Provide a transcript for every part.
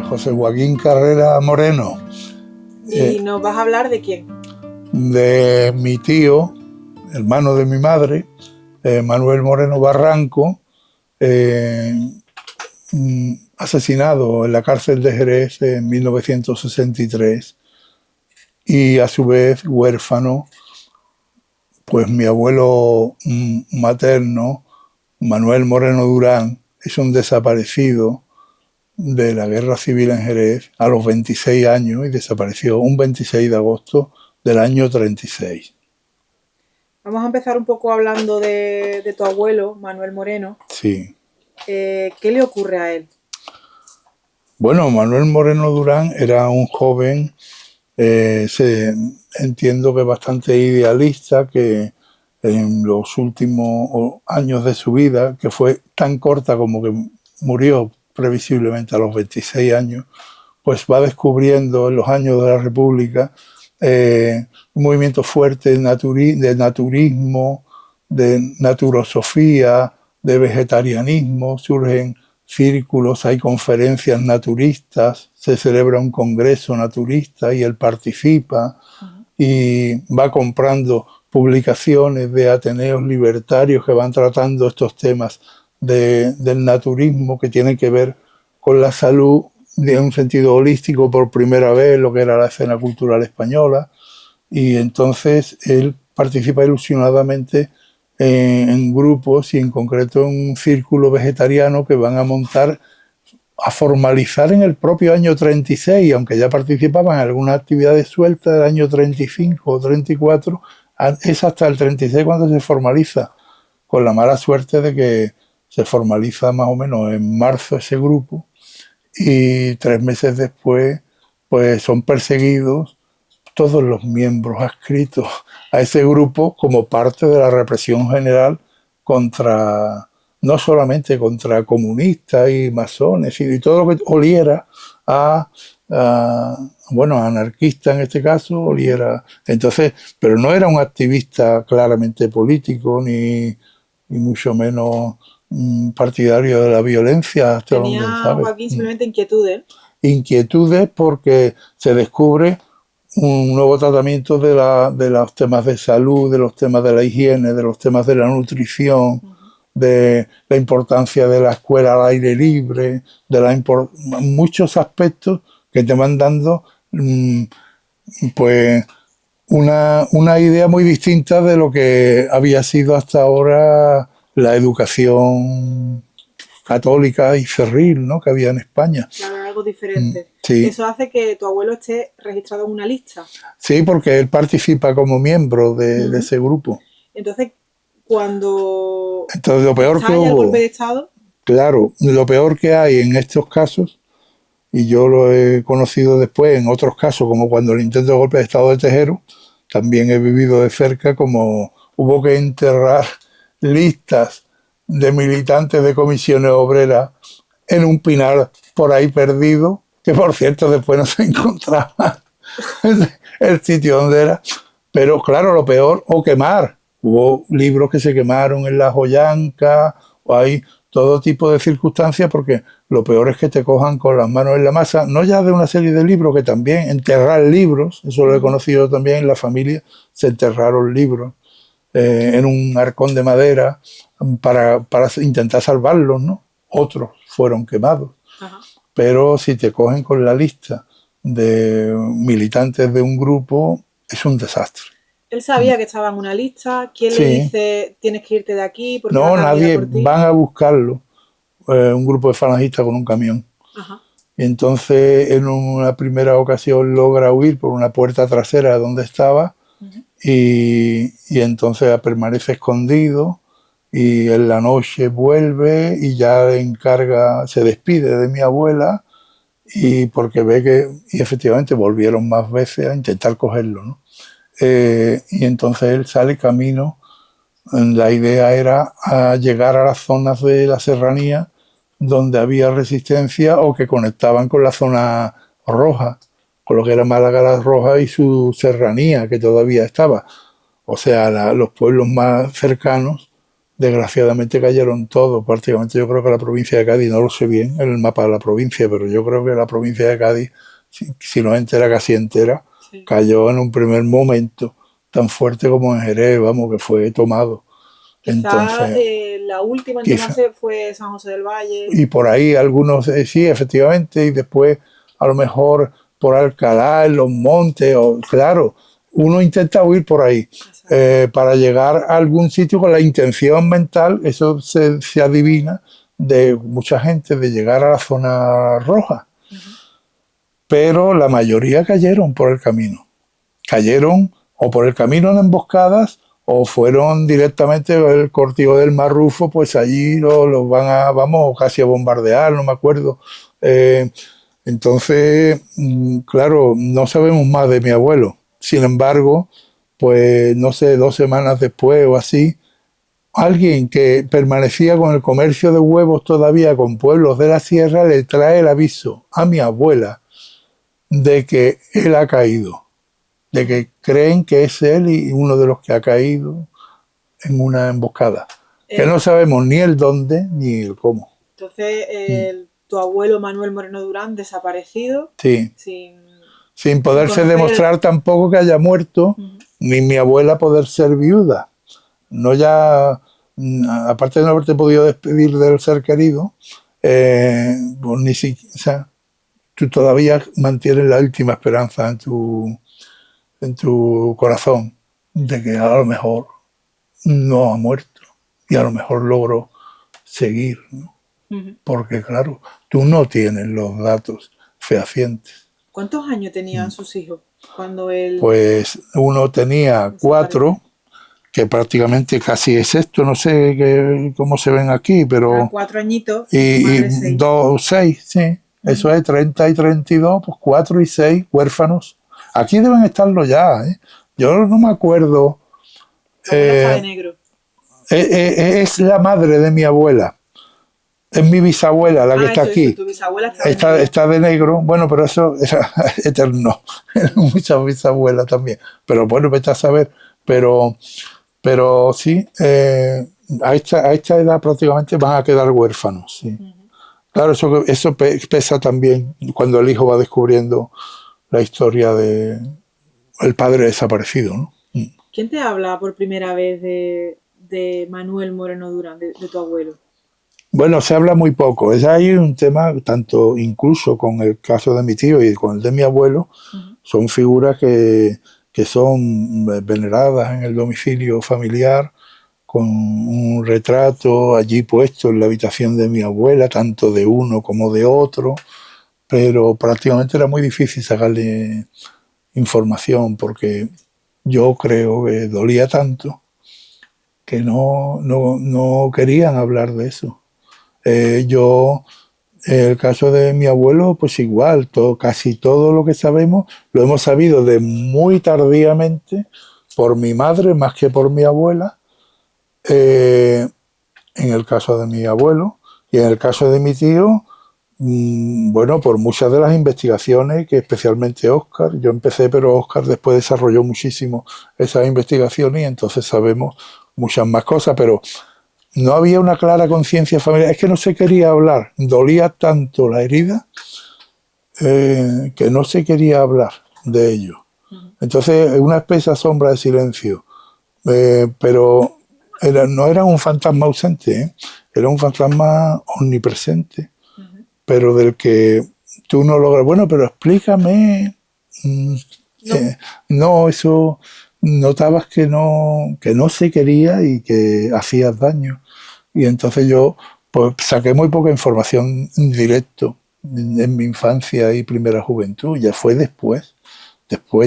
José Joaquín Carrera Moreno. ¿Y nos vas a hablar de quién? De mi tío, hermano de mi madre, Manuel Moreno Barranco, asesinado en la cárcel de Jerez en 1963, y a su vez huérfano, pues mi abuelo materno, Manuel Moreno Durán, es un desaparecido de la Guerra Civil en Jerez a los 26 años y desapareció un 26 de agosto del año 36. Vamos a empezar un poco hablando de tu abuelo, Manuel Moreno. Sí. ¿Qué le ocurre a él? Bueno, Manuel Moreno Durán era un joven, entiendo que bastante idealista, que en los últimos años de su vida, que fue tan corta como que murió previsiblemente a los 26 años, pues va descubriendo en los años de la República un movimiento fuerte de naturismo, de naturosofía, de vegetarianismo. Surgen círculos, hay conferencias naturistas, se celebra un congreso naturista y él participa y va comprando publicaciones de ateneos libertarios que van tratando estos temas del naturismo, que tienen que ver con la salud de un sentido holístico por primera vez, lo que era la escena cultural española. Y entonces él participa ilusionadamente en grupos, y en concreto en un círculo vegetariano que van a formalizar en el propio año 36, aunque ya participaban en algunas actividades sueltas del año 35 o 34, es hasta el 36 cuando se formaliza, con la mala suerte de que se formaliza más o menos en marzo ese grupo, y 3 meses después pues son perseguidos todos los miembros adscritos a ese grupo como parte de la represión general contra, no solamente contra comunistas y masones, y todo lo que oliera bueno, anarquista en este caso, oliera. Entonces, pero no era un activista claramente político, ni mucho menos partidario de la violencia, hasta Tenía, donde sabe. Joaquín, simplemente inquietudes. Inquietudes porque se descubre un nuevo tratamiento de los temas de salud, de los temas de la higiene, de los temas de la nutrición, de la importancia de la escuela al aire libre, muchos aspectos que te van dando pues una idea muy distinta de lo que había sido hasta ahora la educación católica y cerril, ¿no?, que había en España. Claro, algo diferente. Sí. Eso hace que tu abuelo esté registrado en una lista. Sí, porque él participa como miembro de ese grupo. Entonces, cuando lo peor que hubo, el golpe de Estado... Claro, lo peor que hay en estos casos, y yo lo he conocido después en otros casos, como cuando el intento de golpe de Estado de Tejero, también he vivido de cerca como hubo que enterrar listas de militantes de comisiones obreras en un pinar por ahí perdido, que por cierto después no se encontraba el sitio donde era. Pero claro, lo peor, o quemar. Hubo libros que se quemaron en la Joyanca, o hay todo tipo de circunstancias, porque lo peor es que te cojan con las manos en la masa, no ya de una serie de libros, que también enterrar libros, eso lo he conocido también en la familia, se enterraron libros en un arcón de madera para intentar salvarlos, ¿no? Otros fueron quemados. Ajá. Pero si te cogen con la lista de militantes de un grupo, es un desastre. Él sabía que estaba en una lista. ¿Quién le dice tienes que irte de aquí? Porque no, nadie. Van a buscarlo. Un grupo de falangistas con un camión. Ajá. Y entonces, en una primera ocasión, logra huir por una puerta trasera donde estaba. Y entonces permanece escondido, y en la noche vuelve y ya se despide de mi abuela, y porque ve que, y efectivamente volvieron más veces a intentar cogerlo, ¿no? Y entonces él sale camino. La idea era llegar a las zonas de la serranía donde había resistencia o que conectaban con la zona roja, con lo que era Málaga la Roja y su serranía, que todavía estaba. O sea, los pueblos más cercanos desgraciadamente cayeron todos, prácticamente. Yo creo que la provincia de Cádiz, no lo sé bien en el mapa de la provincia, pero yo creo que la provincia de Cádiz, si no entera, casi entera, Sí. cayó en un primer momento tan fuerte como en Jerez, vamos, que fue tomado. Quizá Entonces, la última en quizá, tomarse fue San José del Valle. y por ahí algunos, sí, efectivamente, y después a lo mejor por Alcalá, en los montes, o claro, uno intenta huir por ahí para llegar a algún sitio con la intención mental, eso se adivina de mucha gente, de llegar a la zona roja. Pero la mayoría cayeron por el camino. Cayeron o por el camino en emboscadas o fueron directamente el cortijo del Marrufo, pues allí los van a, vamos, casi a bombardear, no me acuerdo. Entonces, claro, no sabemos más de mi abuelo. Sin embargo, pues no sé, 2 semanas después o así, alguien que permanecía con el comercio de huevos todavía con pueblos de la sierra le trae el aviso a mi abuela de que él ha caído, de que creen que es él y uno de los que ha caído en una emboscada. Que no sabemos ni el dónde ni el cómo. Entonces, tu abuelo Manuel Moreno Durán desaparecido, Sí. Sin poderse conocer demostrar tampoco que haya muerto, ni mi abuela poder ser viuda. No ya, aparte de no haberte podido despedir del ser querido, pues ni siquiera, o sea, tú todavía mantienes la última esperanza en tu corazón de que a lo mejor no ha muerto y a lo mejor logro seguir, ¿no? Porque claro, tú no tienes los datos fehacientes. ¿Cuántos años tenían sus hijos cuando él...? Pues uno tenía 4, que prácticamente casi es esto, no sé cómo se ven aquí, pero... 4 añitos. Y 2, 6, sí. Eso es 30 y 32, pues 4 y 6 huérfanos. Aquí deben estarlo ya, ¿eh? Yo no me acuerdo. Está de negro. Es la madre de mi abuela. Es mi bisabuela la que está aquí. Tu bisabuela está de negro. Bueno, pero eso era eterno. Muchas bisabuelas también. Pero bueno, vete a saber. Pero sí, a esta edad prácticamente van a quedar huérfanos. Sí. Claro, eso pesa también cuando el hijo va descubriendo la historia de el padre desaparecido, ¿no? ¿Quién te habla por primera vez de Manuel Moreno Durán, de tu abuelo? Bueno, se habla muy poco. Es ahí un tema, tanto incluso con el caso de mi tío y con el de mi abuelo, son figuras que son veneradas en el domicilio familiar, con un retrato allí puesto en la habitación de mi abuela, tanto de uno como de otro, pero prácticamente era muy difícil sacarle información porque yo creo que dolía tanto que no querían hablar de eso. El caso de mi abuelo, pues igual, casi todo lo que sabemos lo hemos sabido de muy tardíamente por mi madre más que por mi abuela, en el caso de mi abuelo, y en el caso de mi tío, bueno, por muchas de las investigaciones que especialmente Óscar, yo empecé, pero Óscar después desarrolló muchísimo esas investigaciones y entonces sabemos muchas más cosas, pero no había una clara conciencia familiar, es que no se quería hablar, dolía tanto la herida que no se quería hablar de ello. Entonces, una espesa sombra de silencio, pero no era un fantasma ausente, era un fantasma omnipresente, pero del que tú no logras, bueno, pero explícame, no, eso notabas que no se quería y que hacías daño. Y entonces yo pues saqué muy poca información en directo en mi infancia y primera juventud. Ya fue después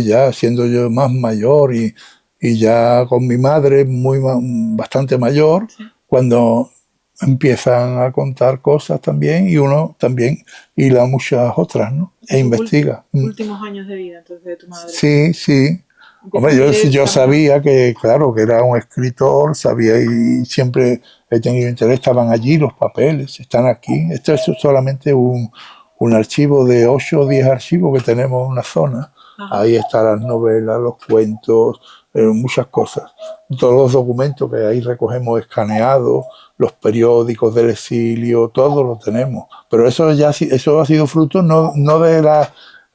ya siendo yo más mayor y ya con mi madre bastante mayor, cuando empiezan a contar cosas también y uno también hila muchas otras, ¿no? E investiga. Últimos años de vida, entonces, de tu madre. Sí. Hombre, yo sabía que, claro, que era un escritor, sabía y siempre he tenido interés, estaban allí los papeles, están aquí. Esto es solamente un archivo de 8 o 10 archivos que tenemos en una zona Ajá. Ahí están las novelas, los cuentos, muchas cosas. Todos los documentos que ahí recogemos escaneados, los periódicos del exilio, todo lo tenemos. Pero eso ha sido fruto no de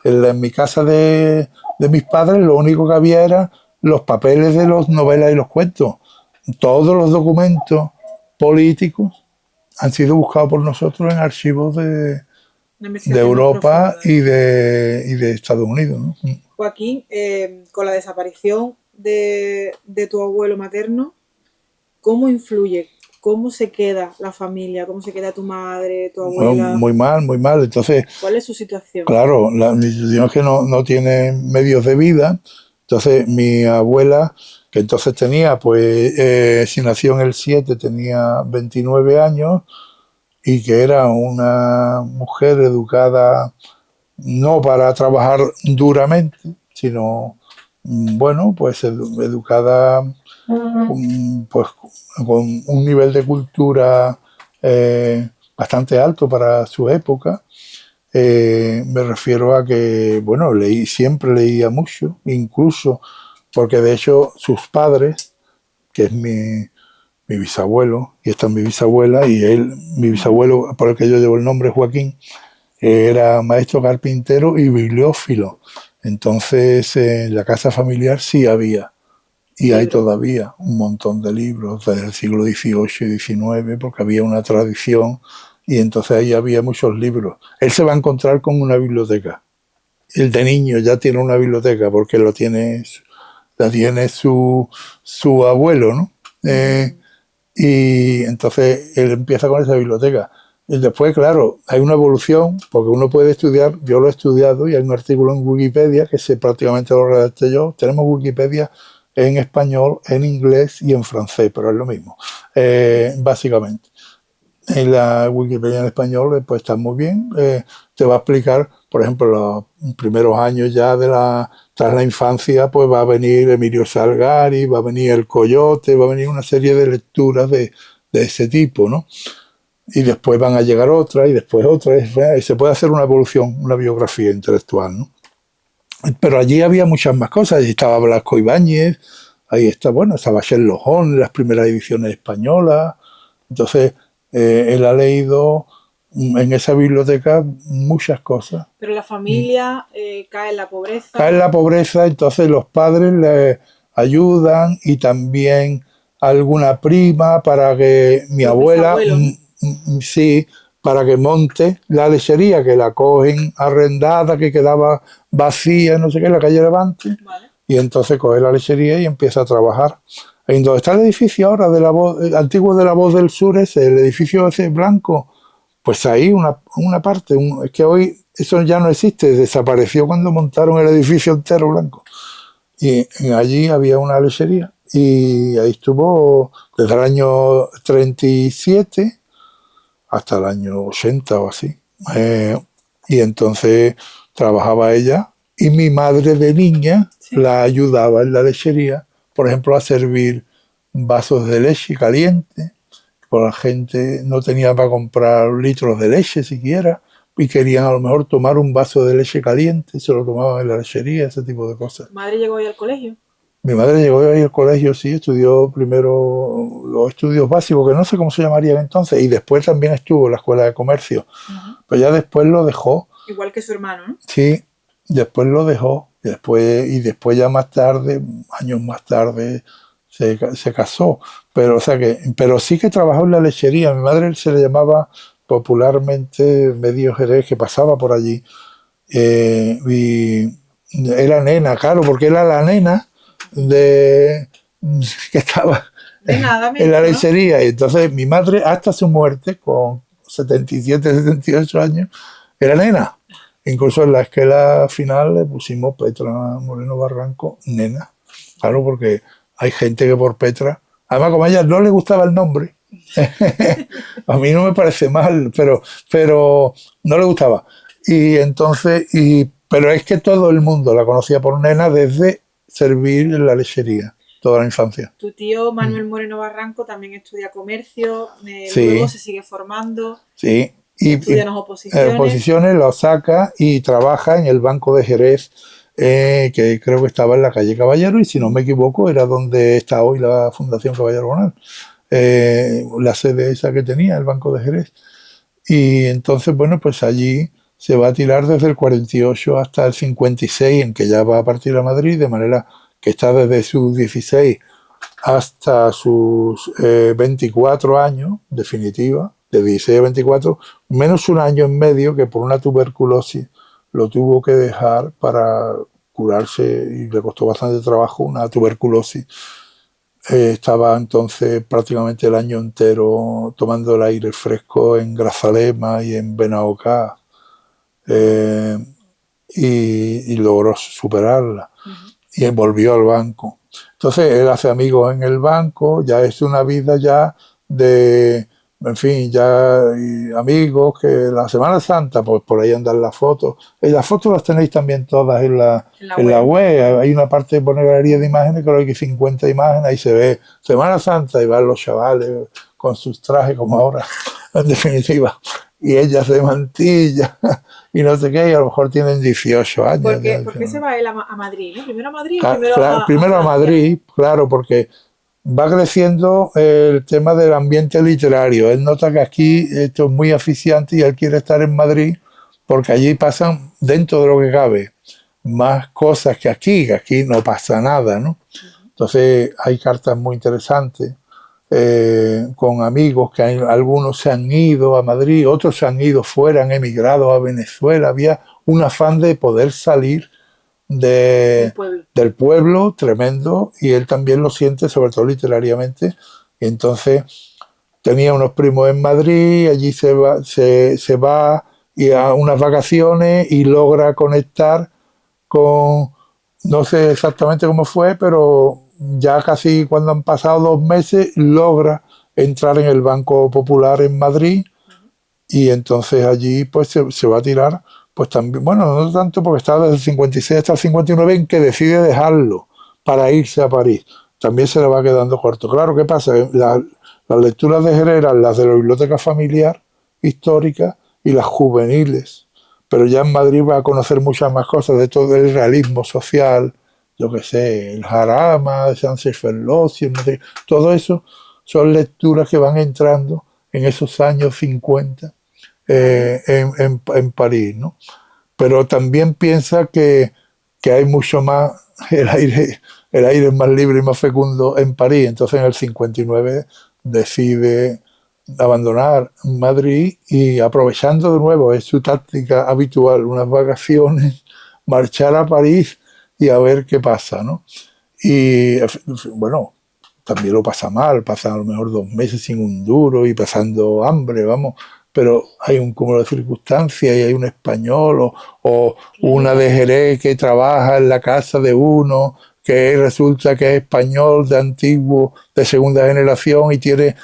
en mi casa de mis padres, lo único que había era los papeles de las novelas y los cuentos. Todos los documentos políticos han sido buscados por nosotros en archivos de Europa y de Estados Unidos, ¿no? Joaquín, con la desaparición de tu abuelo materno, ¿cómo influye? ¿Cómo se queda la familia? ¿Cómo se queda tu madre, tu abuela? Bueno, muy mal, muy mal. Entonces, ¿cuál es su situación? Claro, mi situación es que no tiene medios de vida. Entonces, mi abuela, que entonces tenía, pues, si nació en el 7, tenía 29 años y que era una mujer educada no para trabajar duramente, sino, bueno, pues educada pues, con un nivel de cultura bastante alto para su época. Me refiero a que, bueno, siempre leía mucho, incluso porque de hecho sus padres, que es mi bisabuelo, y esta es mi bisabuela, y mi bisabuelo, por el que yo llevo el nombre, Joaquín, era maestro carpintero y bibliófilo. Entonces, en la casa familiar sí había, y hay todavía un montón de libros desde el siglo XVIII y XIX, porque había una tradición y entonces ahí había muchos libros. Él se va a encontrar con una biblioteca. El de niño ya tiene una biblioteca porque la tiene su abuelo, ¿no? Y entonces él empieza con esa biblioteca. Y después, claro, hay una evolución, porque uno puede estudiar, yo lo he estudiado y hay un artículo en Wikipedia que prácticamente lo redacté yo. Tenemos Wikipedia en español, en inglés y en francés, pero es lo mismo, básicamente. En la Wikipedia en español pues está muy bien, te va a explicar, por ejemplo, los primeros años ya tras la infancia, pues va a venir Emilio Salgari, va a venir El Coyote, va a venir una serie de lecturas de ese tipo, ¿no? Y después van a llegar otras y después otras, y se puede hacer una evolución, una biografía intelectual, ¿no? Pero allí había muchas más cosas, allí estaba Blasco Ibáñez, ahí estaba Sherlock Holmes, las primeras ediciones españolas, entonces él ha leído en esa biblioteca muchas cosas. Pero la familia cae en la pobreza. Cae en la pobreza, entonces los padres le ayudan y también alguna prima para que mi abuela, sí, para que monte la lechería, que la cogen arrendada, que quedaba vacía, no sé qué, en la calle Levante. Vale. Y entonces coge la lechería y empieza a trabajar. En donde está el edificio ahora de el antiguo de la Voz del Sur, el edificio ese blanco, pues ahí una parte, es que hoy eso ya no existe, desapareció cuando montaron el edificio entero blanco. Y allí había una lechería y ahí estuvo desde el año 37 hasta el año 80 o así. Y entonces trabajaba ella y mi madre de niña la ayudaba en la lechería, por ejemplo, a servir vasos de leche caliente, porque la gente no tenía para comprar litros de leche siquiera y querían a lo mejor tomar un vaso de leche caliente, se lo tomaban en la lechería, ese tipo de cosas. ¿Tu madre llegó hoy al colegio? Mi madre llegó ahí al colegio, sí, estudió primero los estudios básicos, que no sé cómo se llamarían entonces, y después también estuvo en la escuela de comercio. Pero ya después lo dejó. Igual que su hermano, ¿no? Sí, después lo dejó. Y después ya más tarde, años más tarde, se casó. Pero, pero sí que trabajó en la lechería. Mi madre se le llamaba popularmente Medio Jerez, que pasaba por allí. Y era nena, claro, porque era la nena que estaba en la lechería. ¿No? Y entonces mi madre, hasta su muerte, con 77, 78 años, era nena. Incluso en la esquela final le pusimos Petra Moreno Barranco, nena. Claro, porque hay gente que por Petra, además como a ella no le gustaba el nombre, a mí no me parece mal, pero no le gustaba. Y entonces, pero es que todo el mundo la conocía por nena desde servir en la lechería, toda la infancia. Tu tío Manuel Moreno Barranco también estudia comercio, luego se sigue formando. Sí. Estudia las oposiciones. Oposiciones, lo saca y trabaja en el Banco de Jerez que creo que estaba en la calle Caballero, y si no me equivoco era donde está hoy la Fundación Caballero Bonal, la sede esa que tenía, el Banco de Jerez. Y entonces, bueno, pues allí se va a tirar desde el 48 hasta el 56, en que ya va a partir a Madrid, de manera que está desde sus 16 hasta sus 24 años, definitiva, de 16 a 24, menos un año en medio que por una tuberculosis lo tuvo que dejar para curarse, y le costó bastante trabajo, una tuberculosis. Estaba entonces prácticamente el año entero tomando el aire fresco en Grazalema y en Benaocá, eh, y logró superarla. Y volvió al banco. Entonces él hace amigos en el banco, ya es una vida ya de, en fin, ya amigos, que la Semana Santa, pues por ahí andan las fotos. Las fotos las tenéis también todas en la web. Hay una parte de poner galería de imágenes, creo que hay 50 imágenes, ahí se ve Semana Santa y van los chavales con sus trajes como ahora, en definitiva. Y ella se mantilla y no sé qué, y a lo mejor tienen 18 años. ¿Por qué se va él a Madrid? ¿No? ¿Primero a Madrid o primero a Madrid, claro, porque va creciendo el tema del ambiente literario. Él nota que aquí esto es muy aficiante y él quiere estar en Madrid porque allí pasan, dentro de lo que cabe, más cosas que aquí no pasa nada, ¿no? Entonces hay cartas muy interesantes. Con amigos que algunos se han ido a Madrid, otros se han ido fuera, han emigrado a Venezuela. Había un afán de poder salir del pueblo tremendo, y él también lo siente, sobre todo literariamente. Y entonces tenía unos primos en Madrid, allí se va y a unas vacaciones y logra conectar con, no sé exactamente cómo fue, pero ya casi cuando han pasado 2 meses logra entrar en el Banco Popular en Madrid, y entonces allí pues se va a tirar, pues también, bueno, no tanto porque estaba desde el 56 hasta el 59 en que decide dejarlo para irse a París. También se le va quedando corto. Claro, ¿qué pasa? Las lecturas de Jerez eran las de la biblioteca familiar histórica y las juveniles, pero ya en Madrid va a conocer muchas más cosas de todo el realismo social, yo qué sé, el Jarama, de Sánchez Ferlosio, no sé, todo eso son lecturas que van entrando en esos años 50 en París, ¿no? Pero también piensa que hay mucho más, el aire es más libre y más fecundo en París. Entonces en el 59 decide abandonar Madrid y, aprovechando de nuevo, es su táctica habitual, unas vacaciones, marchar a París y a ver qué pasa, ¿no? Y bueno, también lo pasa mal, pasa a lo mejor 2 meses sin un duro y pasando hambre, vamos, pero hay un cúmulo de circunstancias, y hay un español o una de Jerez que trabaja en la casa de uno que resulta que es español de antiguo, de segunda generación, y tiene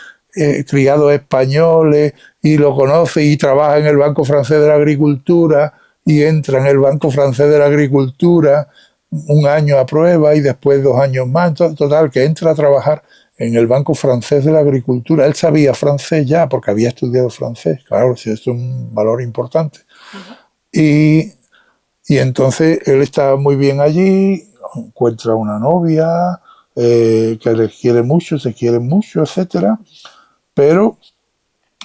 criados españoles y lo conoce y trabaja en el Banco Francés de la Agricultura y entra en el Banco Francés de la Agricultura 1 año a prueba y después 2 años más. Total, que entra a trabajar en el Banco Francés de la Agricultura. Él sabía francés ya porque había estudiado francés. Claro, eso es un valor importante. Y entonces él está muy bien allí, encuentra una novia que le quiere mucho, se quieren mucho, etcétera. Pero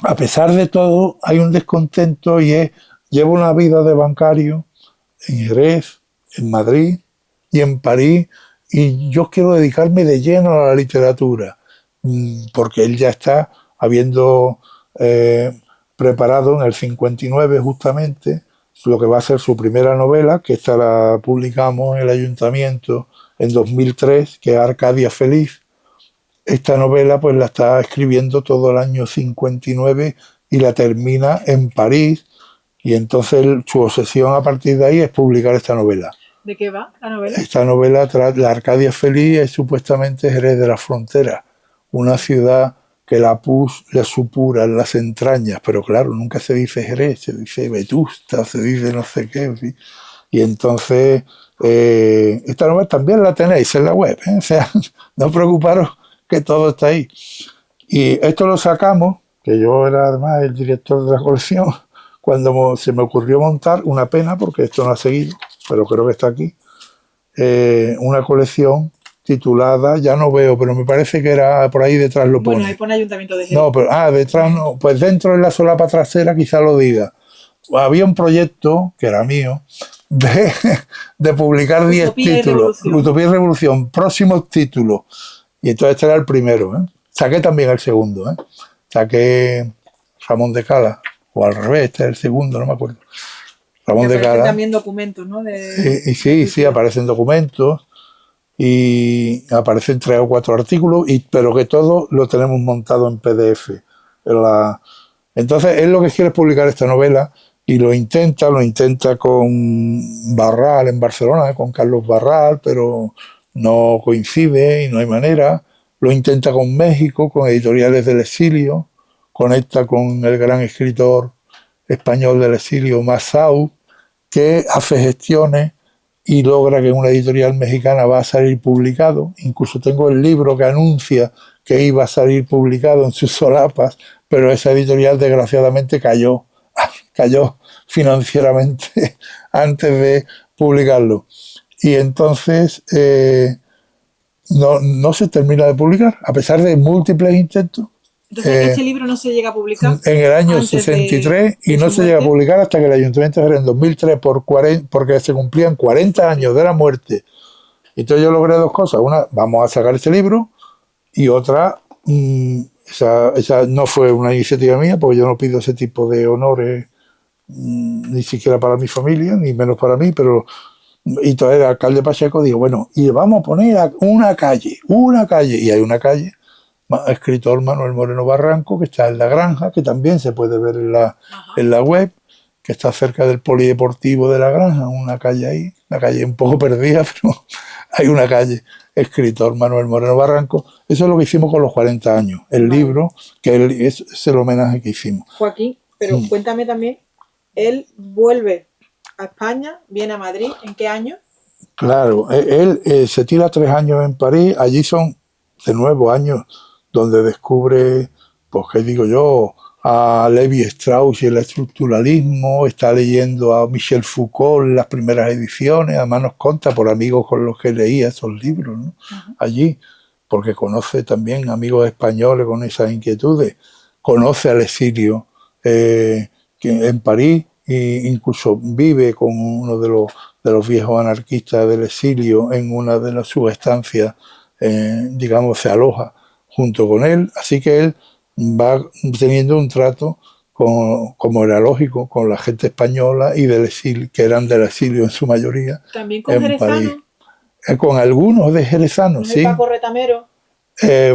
a pesar de todo hay un descontento, y lleva una vida de bancario en Jerez, en Madrid y en París, y yo quiero dedicarme de lleno a la literatura, porque él ya está habiendo preparado en el 59 justamente lo que va a ser su primera novela, que esta la publicamos en el ayuntamiento en 2003, que es Arcadia Feliz. Esta novela pues la está escribiendo todo el año 59 y la termina en París, y entonces su obsesión a partir de ahí es publicar esta novela. ¿De qué va la novela? Esta novela, la Arcadia Feliz, es supuestamente Jerez de la Frontera, una ciudad que la PUS le supura en las entrañas, pero claro, nunca se dice Jerez, se dice Vetusta, se dice no sé qué, en fin. Y entonces esta novela también la tenéis en la web, ¿eh? O sea, no preocuparos que todo está ahí. Y esto lo sacamos, que yo era además el director de la colección, cuando se me ocurrió montar, una pena porque esto no ha seguido, pero creo que está aquí, una colección titulada, ya no veo, pero me parece que era por ahí detrás lo pone. Bueno, ahí pone Ayuntamiento de Jerez. No, pero detrás no, pues dentro en la solapa trasera quizá lo diga. Había un proyecto, que era mío, de publicar 10 Utopía y títulos. Revolución. Utopía y Revolución, próximos títulos. Y entonces este era el primero, ¿eh? Saqué también el segundo, ¿eh? Saqué Ramón de Cala, o al revés, este es el segundo, no me acuerdo. Ramón Que de aparecen Cala. también documentos, ¿no? Y sí, aparecen documentos y aparecen 3 o 4 artículos, pero que todo lo tenemos montado en PDF. Entonces, él lo que quiere es publicar esta novela y lo intenta con Barral en Barcelona, con Carlos Barral, pero no coincide y no hay manera. Lo intenta con México, con Editoriales del Exilio, conecta con el gran escritor español del exilio, Massaú, que hace gestiones y logra que una editorial mexicana va a salir publicado. Incluso tengo el libro que anuncia que iba a salir publicado en sus solapas, pero esa editorial desgraciadamente cayó financieramente antes de publicarlo. Y entonces no se termina de publicar, a pesar de múltiples intentos. Entonces, este libro no se llega a publicar. En el año 63 y no se llega a publicar hasta que el Ayuntamiento de Jerez en 2003, porque se cumplían 40 años de la muerte. Entonces yo logré 2 cosas. Una, vamos a sacar este libro, y otra, esa no fue una iniciativa mía, porque yo no pido ese tipo de honores ni siquiera para mi familia, ni menos para mí, pero y entonces el alcalde Pacheco dijo, bueno, y vamos a poner una calle, y hay una calle, escritor Manuel Moreno Barranco, que está en La Granja, que también se puede ver en la web, que está cerca del polideportivo de La Granja, una calle ahí, una calle un poco perdida, pero hay una calle, escritor Manuel Moreno Barranco. Eso es lo que hicimos con los 40 años, el libro, que es el homenaje que hicimos. Joaquín, pero cuéntame también, él vuelve a España, viene a Madrid, ¿en qué año? Claro, él se tira 3 años en París, allí son de nuevo años donde descubre, pues qué digo yo, a Levi Strauss y el estructuralismo, está leyendo a Michel Foucault las primeras ediciones, además nos conta por amigos con los que leía esos libros, ¿no? Allí, porque conoce también amigos españoles con esas inquietudes, conoce al exilio en París, e incluso vive con uno de los viejos anarquistas del exilio en una de sus estancias, digamos, se aloja junto con él, así que él va teniendo un trato, como era lógico, con la gente española y del exilio, que eran del exilio en su mayoría. También con jerezanos. Con algunos de jerezanos, sí. Paco Retamero.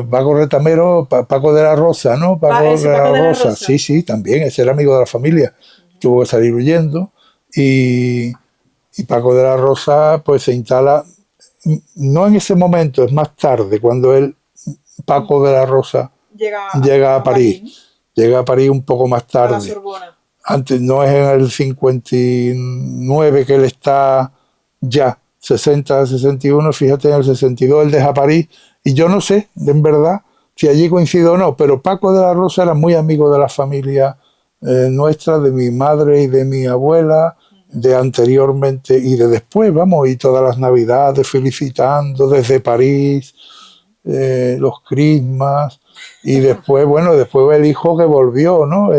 Paco Retamero, Paco de la Rosa, ¿no? Paco de la Rosa, sí, también, ese era amigo de la familia. Tuvo que salir huyendo y Paco de la Rosa pues se instala, no en ese momento, es más tarde, cuando Paco de la Rosa llega a París. Llega a París un poco más tarde. A la Sorbona. Antes, no es en el 59 que él está ya, 60, 61, fíjate, en el 62 él deja París, y yo no sé, en verdad, si allí coincide o no, pero Paco de la Rosa era muy amigo de la familia nuestra, de mi madre y de mi abuela, de anteriormente y de después, vamos, y todas las navidades felicitando desde París, los crismas, y después, bueno, después el hijo que volvió, ¿no?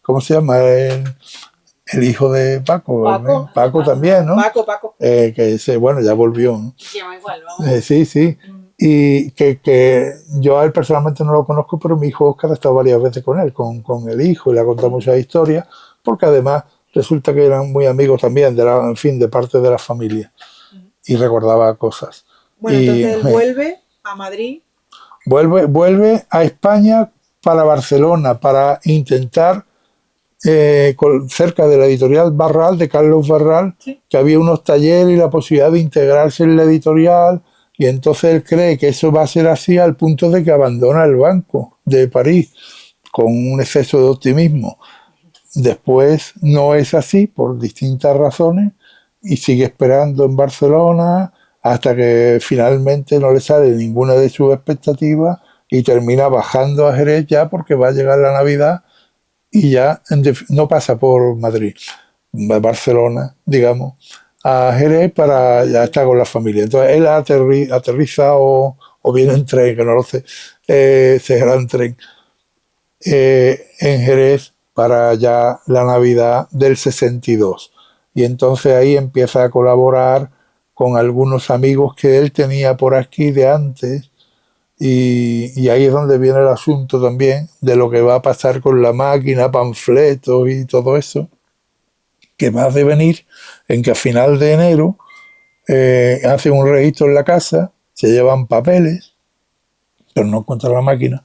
¿Cómo se llama? El hijo de Paco. Paco también, ¿no? Paco. Que ese, bueno, ya volvió, ¿no? Se llama igual, vamos. Sí. Y que yo a él personalmente no lo conozco, pero mi hijo Óscar ha estado varias veces con él, con el hijo, y le ha contado muchas historias, porque además resulta que eran muy amigos también, de parte de la familia, y recordaba cosas. Bueno, entonces él vuelve a Madrid. Vuelve a España para Barcelona, para intentar, cerca de la editorial Barral, de Carlos Barral, sí, que había unos talleres y la posibilidad de integrarse en la editorial, y entonces él cree que eso va a ser así al punto de que abandona el Banco de París con un exceso de optimismo. Después no es así por distintas razones y sigue esperando en Barcelona hasta que finalmente no le sale ninguna de sus expectativas y termina bajando a Jerez ya porque va a llegar la Navidad y ya no pasa por Madrid, Barcelona, digamos, a Jerez para ya estar con la familia. Entonces él aterriza o viene en tren, que no lo sé, se será en tren, en Jerez para ya la Navidad del 62. Y entonces ahí empieza a colaborar con algunos amigos que él tenía por aquí de antes, y ahí es donde viene el asunto también de lo que va a pasar con la máquina, panfletos y todo eso, que va a devenir en que a final de enero hacen un registro en la casa, se llevan papeles, pero no encuentran la máquina,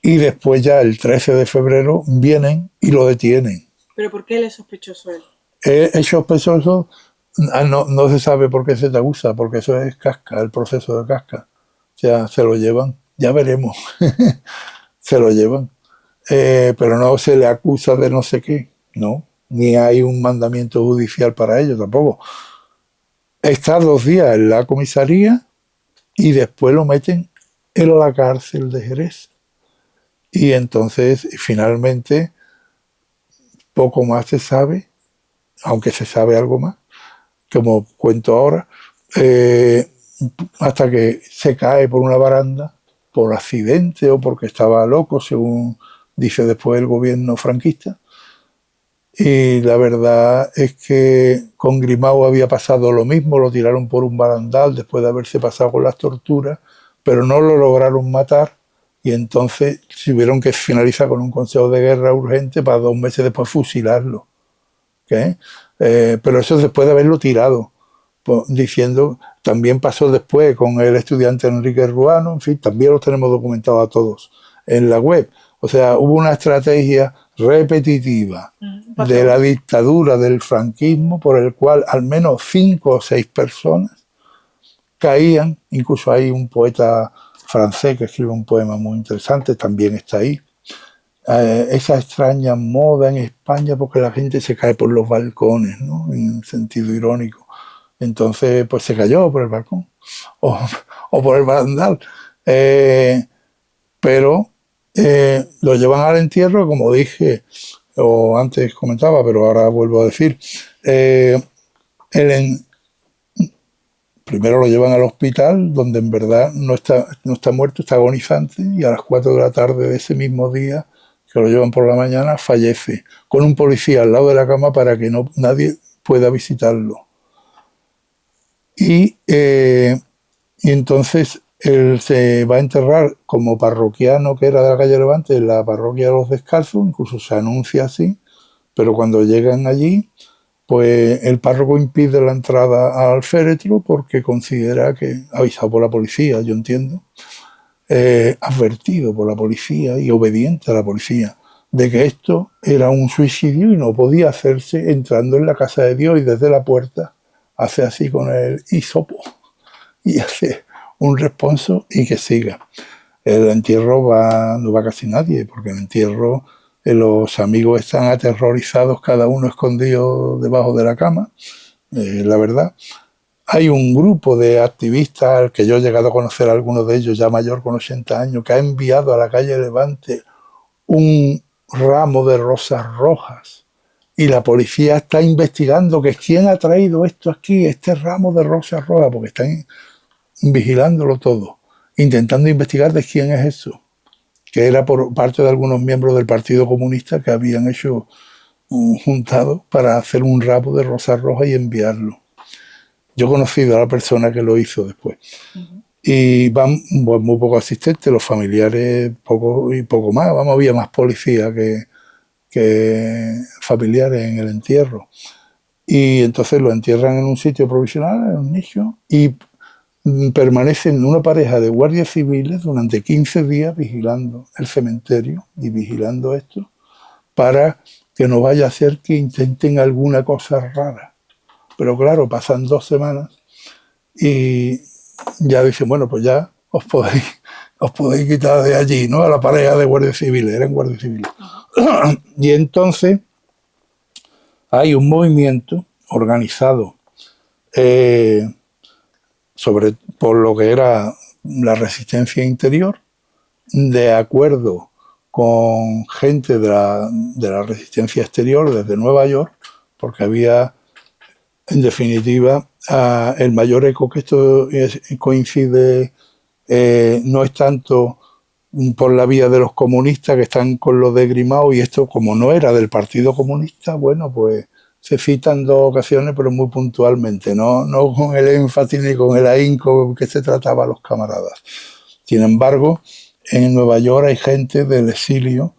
y después ya el 13 de febrero vienen y lo detienen. ¿Pero por qué él es sospechoso él? Es sospechoso, no se sabe por qué se te acusa, porque eso es casca, el proceso de casca. O sea, se lo llevan, ya veremos, se lo llevan. Pero no se le acusa de no sé qué, no, ni hay un mandamiento judicial para ello tampoco. Está 2 días en la comisaría y después lo meten en la cárcel de Jerez. Y entonces, finalmente, poco más se sabe, aunque se sabe algo más, como cuento ahora, hasta que se cae por una baranda, por accidente o porque estaba loco, según dice después el gobierno franquista. Y la verdad es que con Grimao había pasado lo mismo, lo tiraron por un barandal después de haberse pasado con las torturas, pero no lo lograron matar, y entonces tuvieron que finalizar con un consejo de guerra urgente para 2 meses después fusilarlo. ¿Okay? Pero eso después de haberlo tirado, pues, diciendo, también pasó después con el estudiante Enrique Ruano, en fin, también los tenemos documentados a todos en la web. O sea, hubo una estrategia repetitiva de la dictadura del franquismo por el cual al menos 5 o 6 personas caían. Incluso hay un poeta francés que escribe un poema muy interesante, también está ahí. Esa extraña moda en España porque la gente se cae por los balcones, ¿no? En sentido irónico. Entonces, pues se cayó por el balcón o por el barandal. Pero lo llevan al entierro, como dije, o antes comentaba, pero ahora vuelvo a decir. Primero lo llevan al hospital, donde en verdad no está muerto, está agonizante, y a las 4 de la tarde de ese mismo día, que lo llevan por la mañana, fallece, con un policía al lado de la cama para que nadie pueda visitarlo. Y entonces él se va a enterrar como parroquiano, que era de la calle Levante, en la parroquia de los Descalzos, incluso se anuncia así, pero cuando llegan allí, pues el párroco impide la entrada al féretro porque considera que, avisado por la policía, yo entiendo, advertido por la policía y obediente a la policía, de que esto era un suicidio y no podía hacerse entrando en la casa de Dios, y desde la puerta hace así con el hisopo y hace un responso y que siga. El entierro no va casi nadie, porque el entierro los amigos están aterrorizados, cada uno escondido debajo de la cama, la verdad. Hay un grupo de activistas, al que yo he llegado a conocer a algunos de ellos, ya mayor con 80 años, que ha enviado a la calle Levante un ramo de rosas rojas, y la policía está investigando que quién ha traído esto aquí, este ramo de rosas rojas, porque están vigilándolo todo, intentando investigar de quién es eso, que era por parte de algunos miembros del Partido Comunista que habían hecho juntado para hacer un ramo de rosas rojas y enviarlo. Yo he conocido a la persona que lo hizo después. Y van muy pocos asistentes, los familiares poco y poco más. Vamos, había más policía que familiares en el entierro. Y entonces lo entierran en un sitio provisional, en un nicho, y permanecen una pareja de guardias civiles durante 15 días vigilando el cementerio y vigilando esto para que no vaya a ser que intenten alguna cosa rara. Pero claro, pasan 2 semanas y ya dicen, bueno, pues ya os podéis quitar de allí, ¿no? A la pareja de guardias civiles, eran guardias civiles. Y entonces hay un movimiento organizado por lo que era la resistencia interior, de acuerdo con gente de la resistencia exterior desde Nueva York, porque había en definitiva, el mayor eco que esto coincide no es tanto por la vía de los comunistas que están con los de Grimao, y esto como no era del Partido Comunista, bueno, pues se citan en 2 ocasiones, pero muy puntualmente, no con el énfasis ni con el ahínco que se trataba a los camaradas. Sin embargo, en Nueva York hay gente del exilio,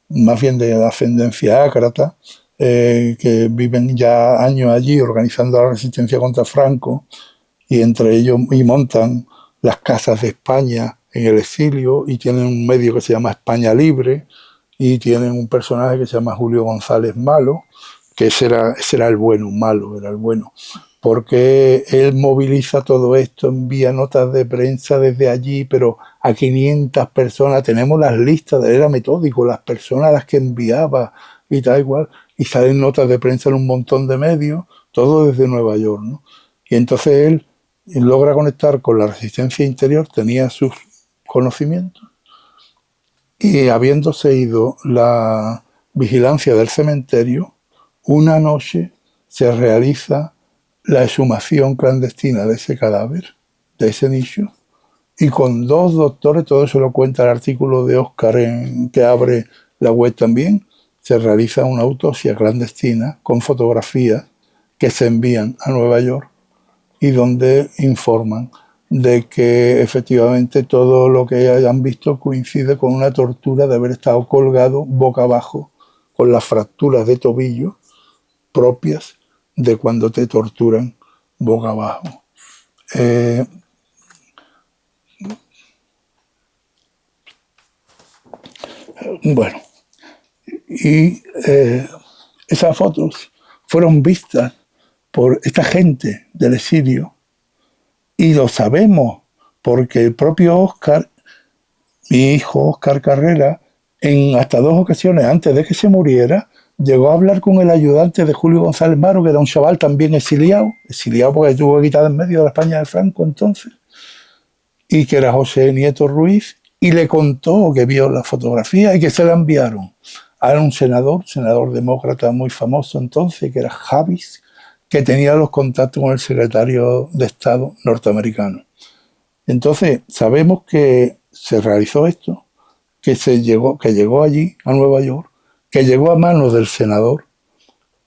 más bien de ascendencia ácrata, que viven ya años allí organizando la resistencia contra Franco, y entre ellos y montan las casas de España en el exilio, y tienen un medio que se llama España Libre, y tienen un personaje que se llama Julio González Malo, que ese era el bueno, Malo era el bueno, porque él moviliza todo esto, envía notas de prensa desde allí, pero a 500 personas, tenemos las listas, era metódico, las personas a las que enviaba y tal igual, y salen notas de prensa en un montón de medios, todo desde Nueva York, ¿no? Y entonces él logra conectar con la resistencia interior, tenía sus conocimientos, y habiéndose ido la vigilancia del cementerio, una noche se realiza la exhumación clandestina de ese cadáver, de ese nicho, y con 2 doctores, todo eso lo cuenta el artículo de Óscar que abre la web también, se realiza una autopsia clandestina con fotografías que se envían a Nueva York y donde informan de que efectivamente todo lo que hayan visto coincide con una tortura de haber estado colgado boca abajo con las fracturas de tobillo propias de cuando te torturan boca abajo. Bueno, y esas fotos fueron vistas por esta gente del exilio, y lo sabemos porque el propio Óscar, mi hijo Óscar Carrera, en hasta 2 ocasiones antes de que se muriera, llegó a hablar con el ayudante de Julio González Maro, que era un chaval también exiliado porque tuvo que quitar en medio de la España de Franco entonces, y que era José Nieto Ruiz, y le contó que vio la fotografía y que se la enviaron a un senador demócrata muy famoso entonces, que era Javis, que tenía los contactos con el secretario de Estado norteamericano. Entonces, sabemos que se realizó esto, que llegó allí, a Nueva York, que llegó a manos del senador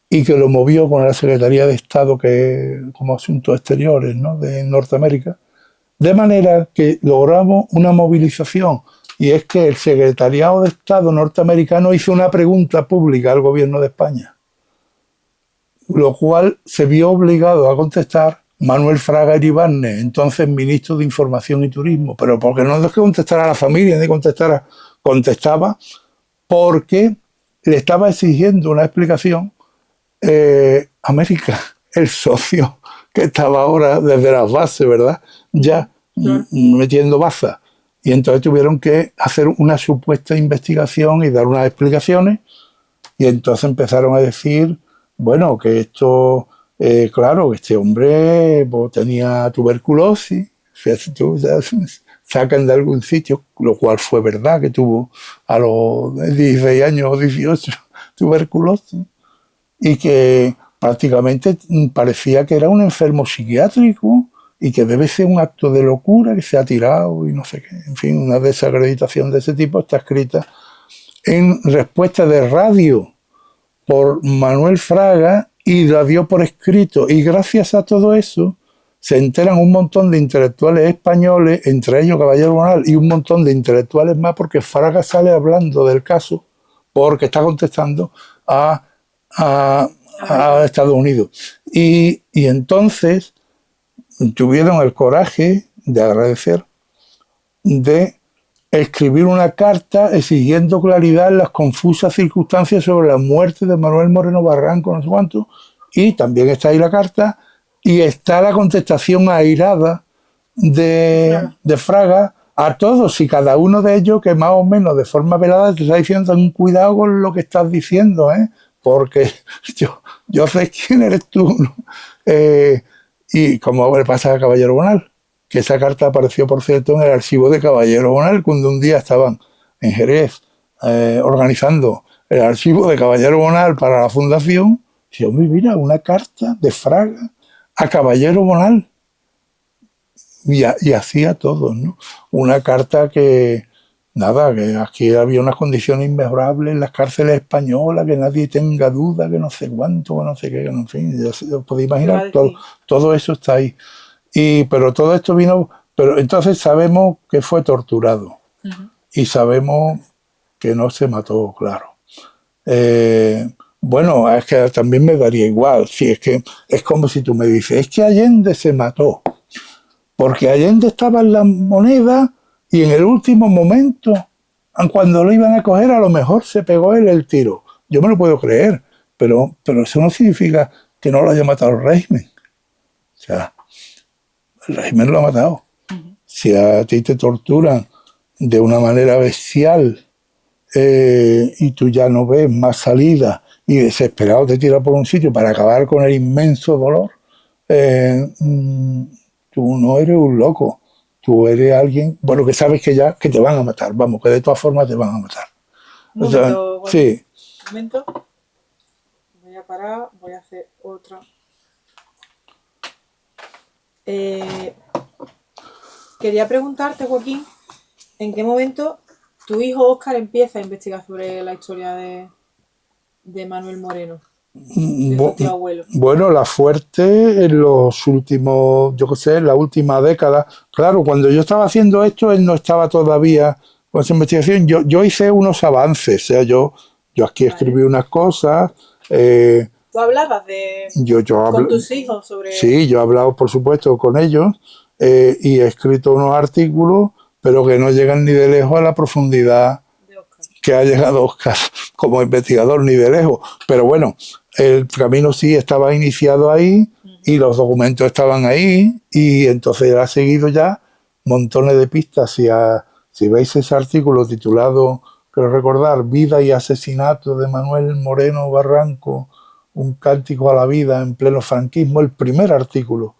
y que lo movió con la Secretaría de Estado, que como Asuntos Exteriores, ¿no?, de Norteamérica, de manera que logramos una movilización, y es que el Secretariado de Estado norteamericano hizo una pregunta pública al gobierno de España, lo cual se vio obligado a contestar Manuel Fraga Iribarne, entonces ministro de Información y Turismo, pero porque no es que contestara a la familia, ni contestaba porque le estaba exigiendo una explicación América, el socio que estaba ahora desde las bases, ¿verdad?, ya metiendo baza. Y entonces tuvieron que hacer una supuesta investigación y dar unas explicaciones, y entonces empezaron a decir, bueno, que esto, claro, que este hombre pues, tenía tuberculosis, sacan de algún sitio, lo cual fue verdad, que tuvo a los 16 años o 18 tuberculosis, y que prácticamente parecía que era un enfermo psiquiátrico y que debe ser un acto de locura que se ha tirado y no sé qué. En fin, una desacreditación de ese tipo está escrita en respuesta de radio por Manuel Fraga y la dio por escrito. Y gracias a todo eso se enteran un montón de intelectuales españoles, entre ellos Caballero Bonal y un montón de intelectuales más, porque Fraga sale hablando del caso porque está contestando a Estados Unidos. Y entonces tuvieron el coraje de agradecer, de escribir una carta exigiendo claridad en las confusas circunstancias sobre la muerte de Manuel Moreno Barranco, no sé cuánto, y también está ahí la carta, y está la contestación airada de Fraga a todos y cada uno de ellos, que más o menos de forma velada te está diciendo: ten cuidado con lo que estás diciendo, porque yo sé quién eres tú, ¿no? Y como le pasa a Caballero Bonal, que esa carta apareció, por cierto, en el archivo de Caballero Bonal, cuando un día estaban en Jerez organizando el archivo de Caballero Bonal para la fundación, Si yo me mira una carta de Fraga a Caballero Bonal y hacía todo, ¿no? Una carta que, nada, que aquí había unas condiciones inmejorables en las cárceles españolas, que nadie tenga duda, que no sé cuánto, que no sé qué, que en fin, ya se os podéis imaginar, todo eso está ahí. Pero todo esto vino, pero entonces sabemos que fue torturado y sabemos que no se mató, claro. Bueno, es que también me daría igual, si es que es como si tú me dices, es que Allende se mató, porque Allende estaba en la moneda y en el último momento, cuando lo iban a coger, a lo mejor se pegó él el tiro. Yo me lo puedo creer, pero eso no significa que no lo haya matado el régimen. O sea, el régimen lo ha matado. Si a ti te torturan de una manera bestial y tú ya no ves más salida y desesperado te tiras por un sitio para acabar con el inmenso dolor, tú no eres un loco. Tú eres alguien, bueno, que sabes que te van a matar, vamos, que de todas formas te van a matar. Un momento, o sea, sí. Un momento. Voy a parar, voy a hacer otra. Quería preguntarte, Joaquín, ¿en qué momento tu hijo Óscar empieza a investigar sobre la historia de Manuel Moreno? De tu tío abuelo. Bueno, la fuerte en los últimos, yo qué sé, en la última década. Claro, cuando yo estaba haciendo esto, él no estaba todavía con esa investigación. Yo hice unos avances, o sea, yo aquí escribí unas cosas. ¿Tú hablabas con tus hijos sobre...? Sí, yo he hablado, por supuesto, con ellos y he escrito unos artículos, pero que no llegan ni de lejos a la profundidad que ha llegado Óscar como investigador, ni de lejos. Pero bueno, el camino sí estaba iniciado ahí y los documentos estaban ahí y entonces él ha seguido ya montones de pistas. Si veis ese artículo titulado, creo recordar, Vida y asesinato de Manuel Moreno Barranco, un cántico a la vida en pleno franquismo, el primer artículo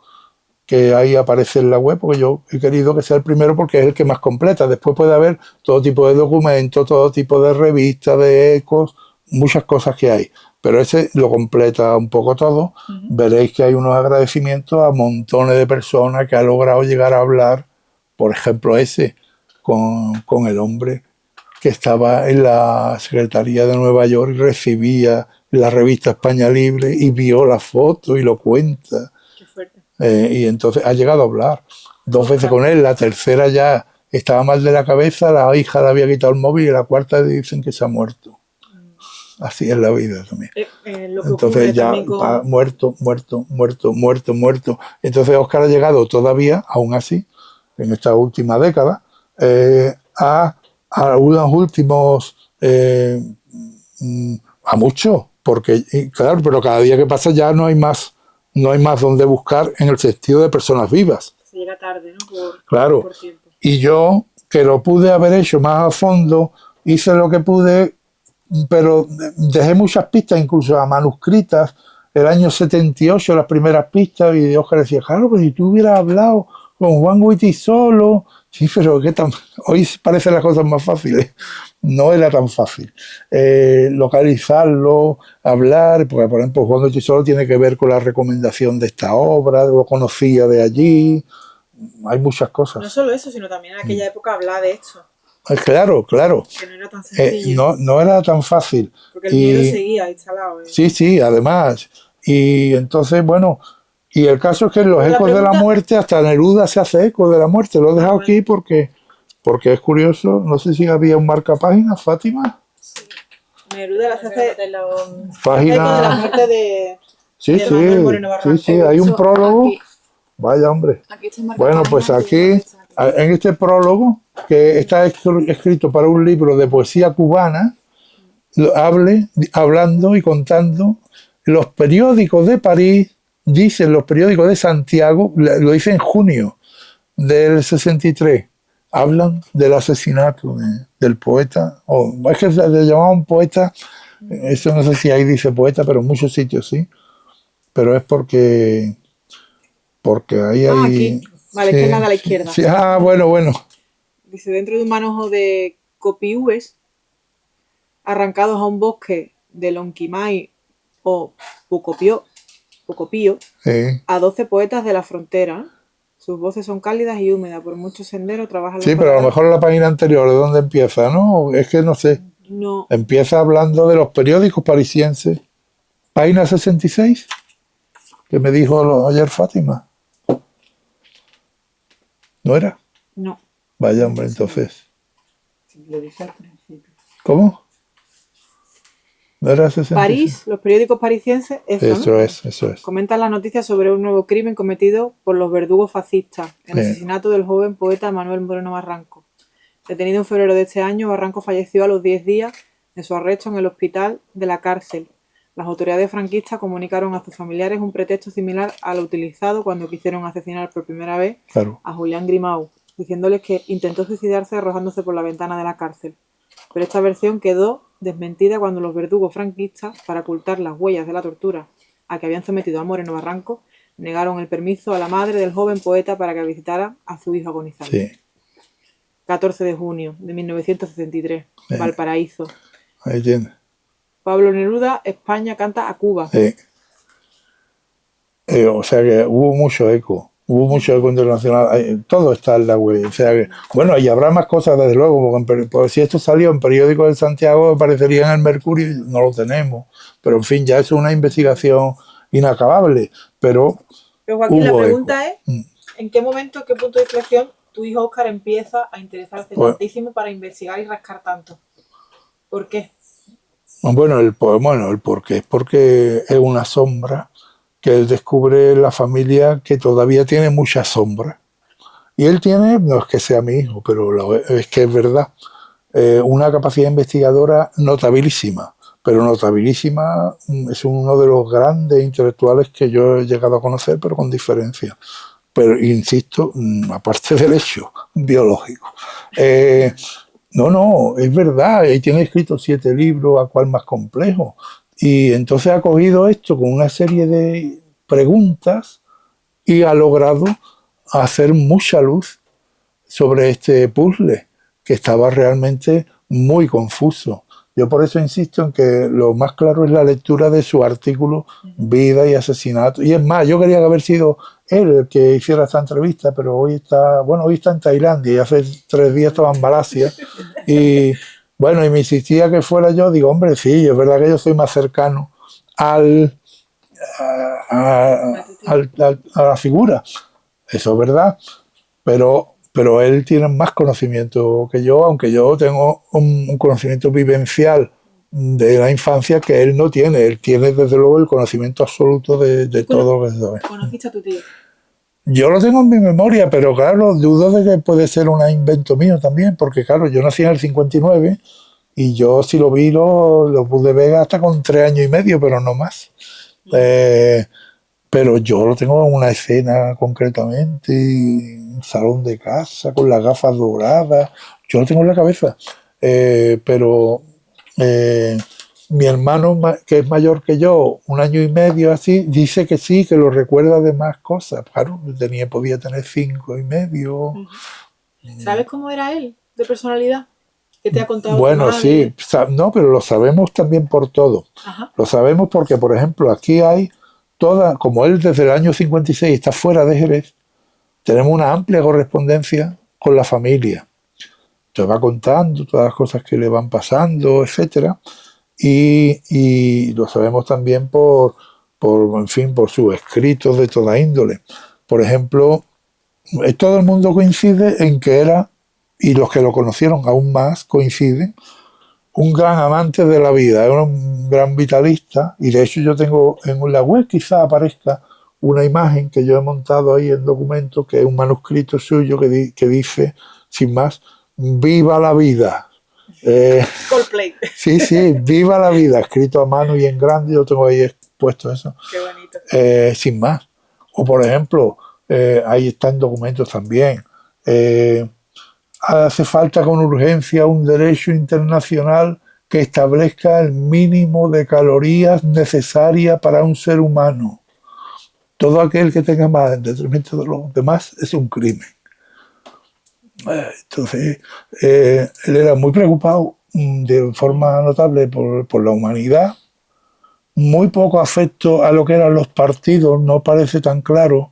que ahí aparece en la web, porque yo he querido que sea el primero porque es el que más completa. Después puede haber todo tipo de documentos, todo tipo de revistas, de ecos, muchas cosas que hay. Pero ese lo completa un poco todo. Veréis que hay unos agradecimientos a montones de personas que han logrado llegar a hablar, por ejemplo ese, con el hombre que estaba en la Secretaría de Nueva York y recibía la revista España Libre y vio la foto y lo cuenta. Qué fuerte. Y entonces ha llegado a hablar 2 veces con él, la tercera ya estaba mal de la cabeza, la hija le había quitado el móvil y la cuarta dicen que se ha muerto. Así es la vida también. Entonces ya muerto. Entonces Óscar ha llegado todavía, aún así, en esta última década, a unos últimos, a mucho, porque claro, pero cada día que pasa ya no hay más donde buscar en el sentido de personas vivas. Se llega tarde, ¿no? Claro. Por tiempo. Y yo, que lo pude haber hecho más a fondo, hice lo que pude, pero dejé muchas pistas, incluso a manuscritas. El año 78, las primeras pistas, y Óscar decía, claro, pero si tú hubieras hablado con Juan Goytisolo, sí, pero hoy parecen las cosas más fáciles. No era tan fácil localizarlo, hablar, porque por ejemplo Juan Goytisolo tiene que ver con la recomendación de esta obra, lo conocía de allí, hay muchas cosas. No solo eso, sino también en aquella época hablaba de esto. Claro. Que no era tan sencillo. No era tan fácil. Porque el miedo seguía instalado. Sí, además. Y entonces, bueno, y el caso es que en los ecos de la muerte, hasta Neruda se hace eco de la muerte. Lo he dejado aquí porque es curioso. No sé si había un marcapáginas, Fátima. Sí. Neruda se hace página de la muerte de Manuel Moreno Barranco. Sí, hay un prólogo. Aquí. Vaya, hombre. Bueno, pues aquí, en este prólogo, que está escrito para un libro de poesía cubana, hablando y contando los periódicos de París, dicen los periódicos de Santiago, lo dice en junio del 63, hablan del asesinato del poeta, es que le llamaban poeta, eso no sé si ahí dice poeta, pero en muchos sitios sí, pero es porque ahí hay... Aquí. Vale, sí, es que nada a la izquierda. Sí, bueno. Dice, dentro de un manojo de copiúes arrancados a un bosque de Lonquimay o Pucopío, Sí. a 12 poetas de la frontera. Sus voces son cálidas y húmedas, por muchos senderos trabajan los Sí, pero a lo patagones. mejor la página anterior, ¿de dónde empieza? No, es que no sé. No, Empieza hablando de los periódicos parisienses. Página 66, que me dijo ayer Fátima. ¿No era? no. Vaya, hombre, entonces. Lo dice al principio. ¿Cómo? ¿No era 66? París, los periódicos parisienses, Eso es. comentan las noticias sobre un nuevo crimen cometido por los verdugos fascistas, el Sí. asesinato del joven poeta Manuel Moreno Barranco. Detenido en febrero de este año, Barranco falleció a los 10 días de su arresto en el hospital de la cárcel. Las autoridades franquistas comunicaron a sus familiares un pretexto similar al utilizado cuando quisieron asesinar por primera vez Claro. a Julián Grimau, diciéndoles que intentó suicidarse arrojándose por la ventana de la cárcel. Pero esta versión quedó desmentida cuando los verdugos franquistas, para ocultar las huellas de la tortura a que habían sometido a Moreno Barranco, negaron el permiso a la madre del joven poeta para que visitara a su hijo agonizante. Sí. 14 de junio de 1963, Valparaíso. Ahí tiene. Pablo Neruda, España canta a Cuba. Sí. O sea que hubo mucho eco. Hubo mucho eco internacional. Todo está en la web. O sea que, bueno, y habrá más cosas, desde luego, porque si esto salió en periódico de Santiago, aparecería en el Mercurio y no lo tenemos. Pero, en fin, ya es una investigación inacabable. Pero Joaquín, la pregunta eco. es, ¿en qué momento, en qué punto de inflexión tu hijo Óscar empieza a interesarse tantísimo para investigar y rascar tanto? ¿Por qué? Bueno, el porqué es porque es una sombra que él descubre en la familia que todavía tiene mucha sombra. Y él tiene, no es que sea mi hijo, pero es que es verdad, una capacidad investigadora notabilísima. Pero notabilísima, es uno de los grandes intelectuales que yo he llegado a conocer, pero con diferencia. Pero, insisto, aparte del hecho biológico. No, es verdad, él tiene escrito 7 libros, a cuál más complejo. Y entonces ha cogido esto con una serie de preguntas y ha logrado hacer mucha luz sobre este puzzle que estaba realmente muy confuso. Yo por eso insisto en que lo más claro es la lectura de su artículo Vida y Asesinato. Y es más, yo quería haber sido él el que hiciera esta entrevista, pero hoy está en Tailandia y hace 3 días estaba en Malasia. Y bueno, y me insistía que fuera yo. Digo, hombre, sí, es verdad que yo soy más cercano a la figura. Eso es verdad. Pero él tiene más conocimiento que yo, aunque yo tengo un conocimiento vivencial de la infancia que él no tiene. Él tiene, desde luego, el conocimiento absoluto de todo lo que sabe. ¿Conociste a tu tío? Yo lo tengo en mi memoria, pero claro, dudo de que puede ser un invento mío también, porque claro, yo nací en el 59 y yo si lo vi lo pude ver hasta con 3 años y medio, pero no más. Pero yo lo tengo en una escena concretamente, en un salón de casa, con las gafas doradas. Yo lo tengo en la cabeza. Pero mi hermano, que es mayor que yo, 1 año y medio así, dice que sí, que lo recuerda de más cosas. Claro, podía tener 5 y medio. ¿Sabes cómo era él, de personalidad? ¿Qué te ha contado Bueno, tu madre? sí, no, pero lo sabemos también por todo. Ajá. Lo sabemos porque, por ejemplo, aquí hay como él desde el año 56 está fuera de Jerez, tenemos una amplia correspondencia con la familia. Te va contando todas las cosas que le van pasando, etcétera, y lo sabemos también por sus escritos de toda índole. Por ejemplo, todo el mundo coincide en que era, y los que lo conocieron aún más coinciden, un gran amante de la vida, era un gran vitalista, y de hecho yo tengo en la web, quizá aparezca una imagen que yo he montado ahí en documento, que es un manuscrito suyo que dice, sin más, viva la vida. Coldplay. Sí, viva la vida, escrito a mano y en grande, yo tengo ahí puesto eso. Qué bonito. Sin más. O por ejemplo, ahí están documentos también. Hace falta con urgencia un derecho internacional que establezca el mínimo de calorías necesarias para un ser humano. Todo aquel que tenga más en detrimento de los demás es un crimen. Entonces, él era muy preocupado de forma notable por la humanidad, muy poco afecto a lo que eran los partidos, no parece tan claro.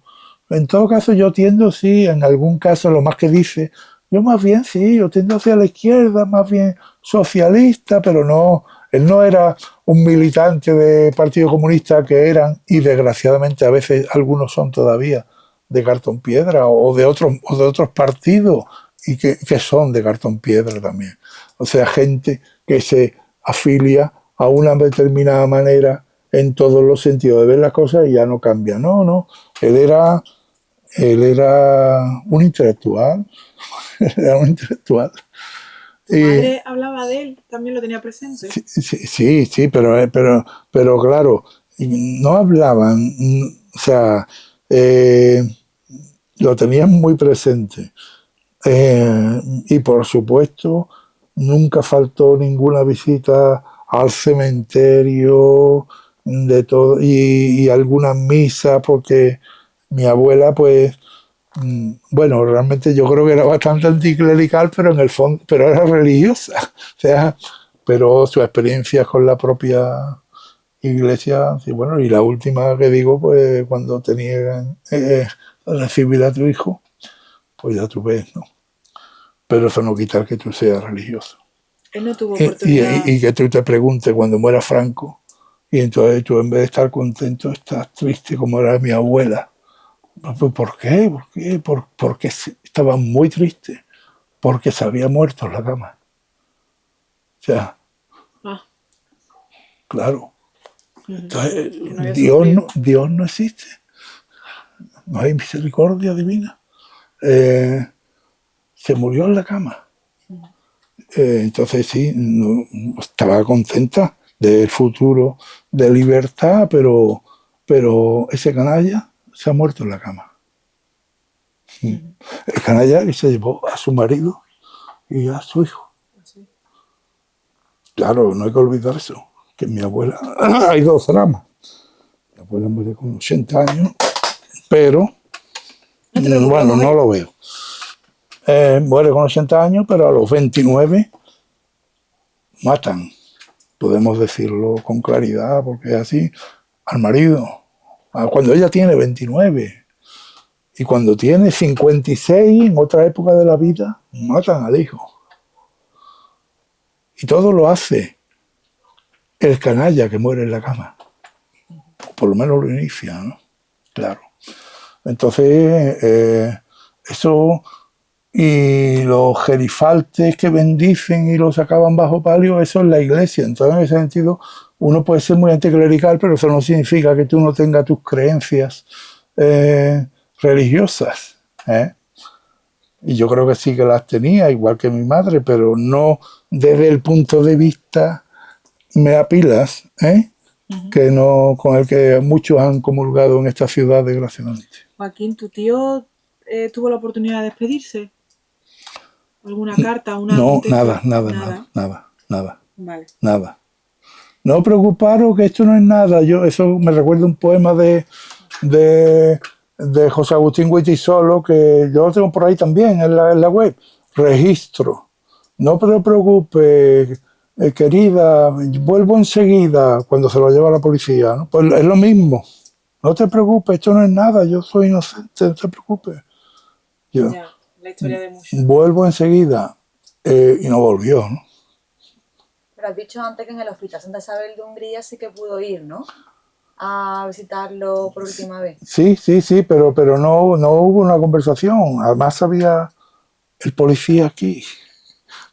En todo caso, yo tiendo, sí, en algún caso, lo más que dice, yo más bien sí, yo tiendo hacia la izquierda, más bien socialista, pero no, él no era un militante de Partido Comunista que eran, y desgraciadamente a veces algunos son todavía, de cartón piedra o de otros partidos, y que son de cartón piedra también. O sea, gente que se afilia a una determinada manera en todos los sentidos de ver las cosas y ya no cambia. No, no, él era un intelectual, era un intelectual. ¿Tu madre hablaba de él? ¿También lo tenía presente? Sí, pero claro, no hablaban, o sea, lo tenían muy presente. Y por supuesto, nunca faltó ninguna visita al cementerio de todo y algunas misas, porque mi abuela, pues, bueno, realmente yo creo que era bastante anticlerical, pero en el fondo, pero era religiosa. O sea, pero su experiencia con la propia iglesia, y bueno, y la última que digo, pues cuando te niegan recibir a tu hijo, pues ya tú ves, ¿no? Pero eso no quita que tú seas religioso. Él no tuvo oportunidad. Y que tú te preguntes cuando muera Franco, y entonces tú en vez de estar contento, estás triste como era mi abuela. ¿Por qué? Porque estaba muy triste, porque se había muerto en la cama. O sea, claro. Entonces, Dios no existe. No hay misericordia divina. Se murió en la cama. Entonces sí, no, estaba contenta del futuro de libertad, pero ese canalla se ha muerto en la cama. El canalla que se llevó a su marido y a su hijo. Claro, no hay que olvidar eso, que mi abuela, hay dos dramas. Mi abuela murió con 80 años, pero bueno, no lo veo. Muere con 80 años, pero a los 29 matan, podemos decirlo con claridad, porque es así, al marido. Cuando ella tiene 29 y cuando tiene 56, en otra época de la vida, matan al hijo. Y todo lo hace el canalla que muere en la cama. Por lo menos lo inicia, ¿no? Claro. Entonces, eso... Y los gerifaltes que bendicen y los sacaban bajo palio, eso es la iglesia. Entonces, en ese sentido, uno puede ser muy anticlerical, pero eso no significa que tú no tengas tus creencias religiosas. Y yo creo que sí que las tenía, igual que mi madre, pero no desde el punto de vista me apilas, que no, con el que muchos han comulgado en esta ciudad, desgraciadamente. Joaquín, ¿tu tío tuvo la oportunidad de despedirse? ¿Alguna carta? No, nada. Vale. Nada. No preocuparos que esto no es nada. Eso me recuerda un poema de José Agustín Guitisolo, que yo lo tengo por ahí también en la web. Registro. No te preocupes, querida, vuelvo enseguida, cuando se lo lleva la policía, ¿no? Pues es lo mismo. No te preocupes, esto no es nada, yo soy inocente, no te preocupes. Ya, la historia de muchos. Vuelvo enseguida. Y no volvió, ¿no? Pero has dicho antes que en el Hospital Santa Isabel de Hungría sí que pudo ir, ¿no? A visitarlo por última vez. Sí, pero no hubo una conversación. Además había el policía aquí,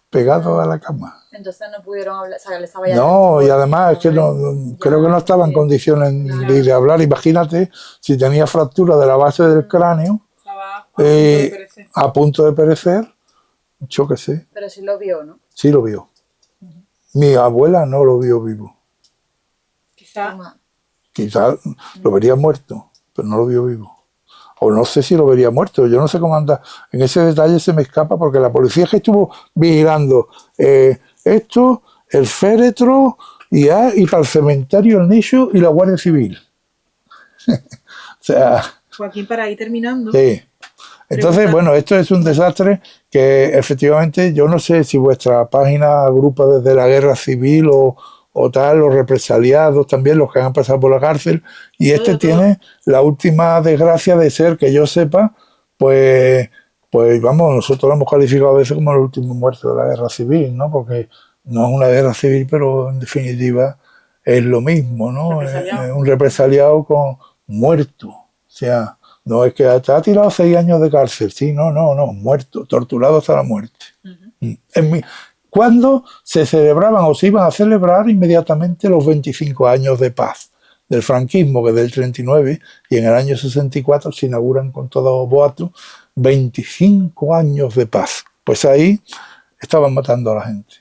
pegado a la cama. Entonces no pudieron hablar, o sea, le estaba ya... No, y además es que creo que no estaba en condiciones ni de hablar. Imagínate si tenía fractura de la base del cráneo. A punto de perecer, yo qué sé. Pero sí lo vio, ¿no? Sí lo vio. Mi abuela no lo vio vivo. Quizá lo vería muerto, pero no lo vio vivo. O no sé si lo vería muerto, yo no sé cómo anda. En ese detalle se me escapa porque la policía que estuvo vigilando esto, el féretro y para el cementerio el nicho y la Guardia Civil. O sea... Joaquín, para ir terminando... Sí. Entonces, bueno, esto es un desastre que efectivamente yo no sé si vuestra página agrupa desde la guerra civil o o tal, los represaliados también, los que han pasado por la cárcel, y este Todo. tiene la última desgracia de ser, que yo sepa, pues vamos, nosotros lo hemos calificado a veces como el último muerto de la guerra civil, ¿no? Porque no es una guerra civil, pero en definitiva es lo mismo, ¿no? Es un represaliado con muerto. O sea, no es que te ha tirado 6 años de cárcel, sí, no, muerto, torturado hasta la muerte. Cuando se celebraban o se iban a celebrar inmediatamente los 25 años de paz del franquismo, que es del 39, y en el año 64 se inauguran con todo boato 25 años de paz. Pues ahí estaban matando a la gente.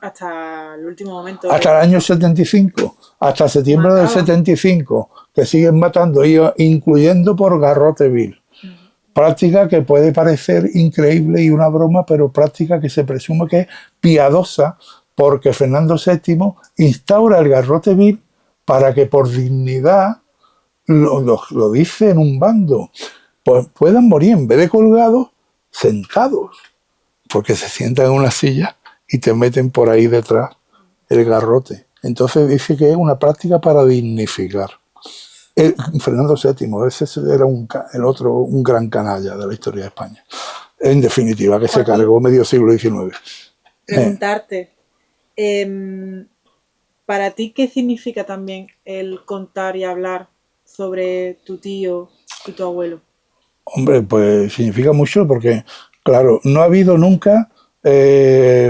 Hasta el último momento. Hasta el año 75, hasta septiembre del 75, que siguen matando, incluyendo por garrote vil. Práctica que puede parecer increíble y una broma, pero práctica que se presume que es piadosa, porque Fernando VII instaura el garrote vil para que por dignidad, lo dice en un bando, pues puedan morir en vez de colgados, sentados, porque se sientan en una silla y te meten por ahí detrás el garrote. Entonces dice que es una práctica para dignificar. Fernando VII, ese era el otro, un gran canalla de la historia de España. En definitiva, que se cargó medio siglo XIX. Preguntarte, ¿para ti qué significa también el contar y hablar sobre tu tío y tu abuelo? Hombre, pues significa mucho porque, claro, no ha habido nunca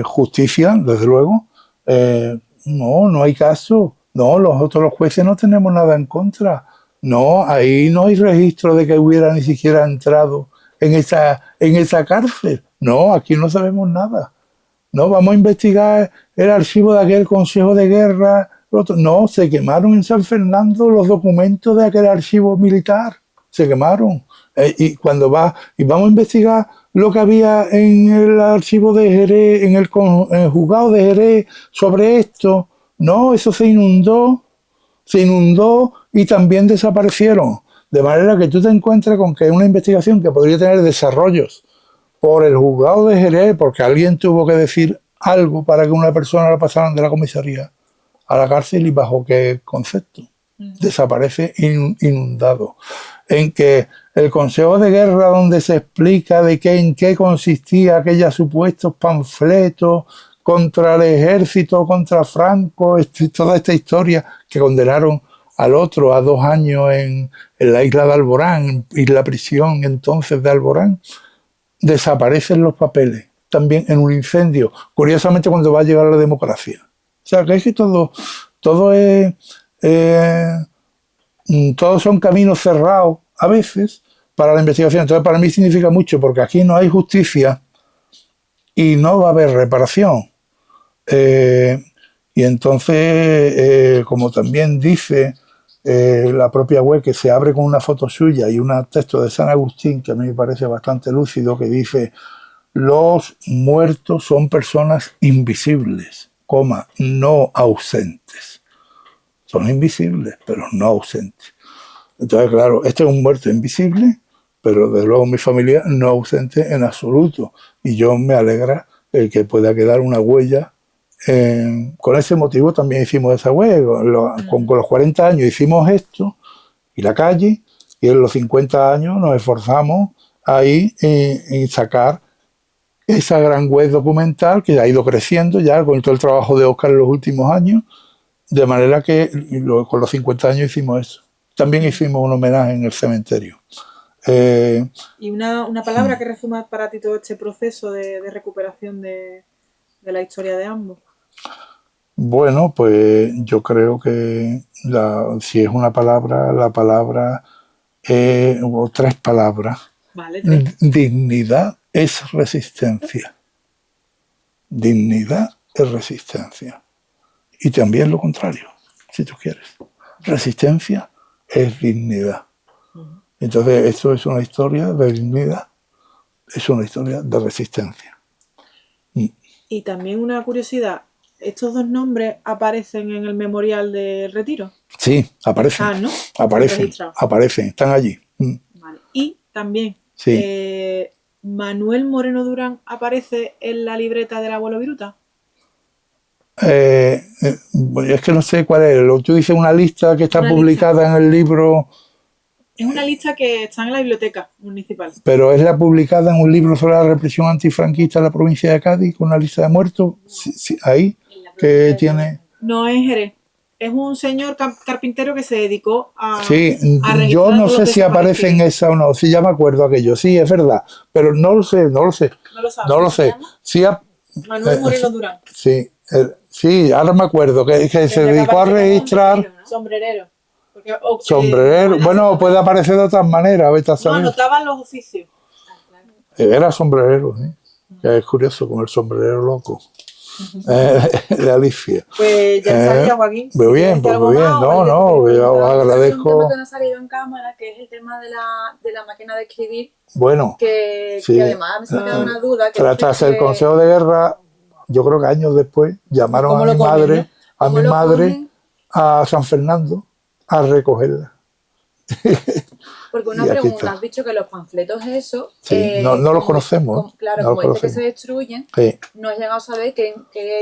justicia, desde luego. No hay caso. No, los jueces no tenemos nada en contra. No, ahí no hay registro de que hubiera ni siquiera entrado en esa cárcel. No, aquí no sabemos nada. No, vamos a investigar el archivo de aquel Consejo de Guerra. No, se quemaron en San Fernando los documentos de aquel archivo militar. Se quemaron. Y cuando vamos a investigar lo que había en el archivo de Jerez, en el juzgado de Jerez sobre esto, no, eso se inundó y también desaparecieron. De manera que tú te encuentras con que es una investigación que podría tener desarrollos por el juzgado de Jerez, porque alguien tuvo que decir algo para que una persona la pasaran de la comisaría a la cárcel, y bajo qué concepto. Desaparece inundado. En que el Consejo de Guerra, donde se explica en qué consistía aquellos supuestos panfletos contra el ejército, contra Franco, toda esta historia que condenaron al otro a 2 años en la isla de Alborán, y la prisión entonces de Alborán, desaparecen los papeles también en un incendio, curiosamente cuando va a llegar la democracia. O sea, que es que todo es... todos son caminos cerrados a veces para la investigación. Entonces, para mí significa mucho, porque aquí no hay justicia y no va a haber reparación. Y entonces, como también dice la propia web, que se abre con una foto suya y un texto de San Agustín, que a mí me parece bastante lúcido, que dice: los muertos son personas invisibles, no ausentes. Son invisibles, pero no ausentes. Entonces, claro, este es un muerto invisible, pero desde luego mi familia no ausente en absoluto. Y yo me alegra el que pueda quedar una huella. Con ese motivo también hicimos esa huella. Con los 40 años hicimos esto, y la calle, y en los 50 años nos esforzamos ahí en sacar esa gran web documental que ha ido creciendo ya con todo el trabajo de Óscar en los últimos años, de manera que con los 50 años hicimos eso. También hicimos un homenaje en el cementerio. ¿Y una palabra que resuma para ti todo este proceso de recuperación de la historia de ambos? Bueno, pues yo creo que si es una palabra, la palabra o 3 palabras. Vale, 3. Dignidad es resistencia. Dignidad es resistencia. Y también lo contrario, si tú quieres. Resistencia es dignidad. Entonces, esto es una historia de dignidad, es una historia de resistencia. Y también una curiosidad, ¿estos 2 nombres aparecen en el memorial del Retiro? Sí, aparecen. ¿no? Aparecen, están allí. Vale. Y también, sí. ¿Manuel Moreno Durán aparece en la libreta del abuelo Viruta? Es que no sé cuál es. Tú dices una lista que está Una publicada en el libro, Es una lista que está en la biblioteca municipal. pero es la publicada en un libro sobre la represión antifranquista en la provincia de Cádiz, con una lista de muertos. Sí, ahí, que tiene. No es Jerez. Es un señor carpintero que se dedicó a. Sí, a registrar yo no a todos sé los si aparece en desaparecidos. esa o no. Sí, ya me acuerdo aquello. Sí, es verdad. Pero no lo sé. No lo sabe. No lo sé. Sí, Manuel Moreno Durán. sí, sí, ahora me acuerdo que se dedicó a registrar Sombrerero. Porque, sombrerero. Bueno, puede aparecer de otras maneras. Vete a No, saber. anotaban los oficios. Era sombrerero, ¿sí? Que es curioso, con el sombrerero loco. De Alicia. Pues ya salía, Joaquín. Muy bien, pues muy bien. No, yo os Un tema agradezco. que no ha salido en cámara, que es el tema de la máquina de escribir, Bueno, que sí. además me ha quedado una duda. Que Tras dice el que- Consejo de Guerra, yo creo que años después, llamaron ¿Cómo a lo mi cogen, madre, no? a ¿Cómo mi lo madre cogen? a San Fernando a recogerla. Porque una Y aquí pregunta, está. has dicho que los panfletos eso... Sí, no los como- conocemos. claro, no los como dice que conocemos. se destruyen, Sí. no has llegado a saber qué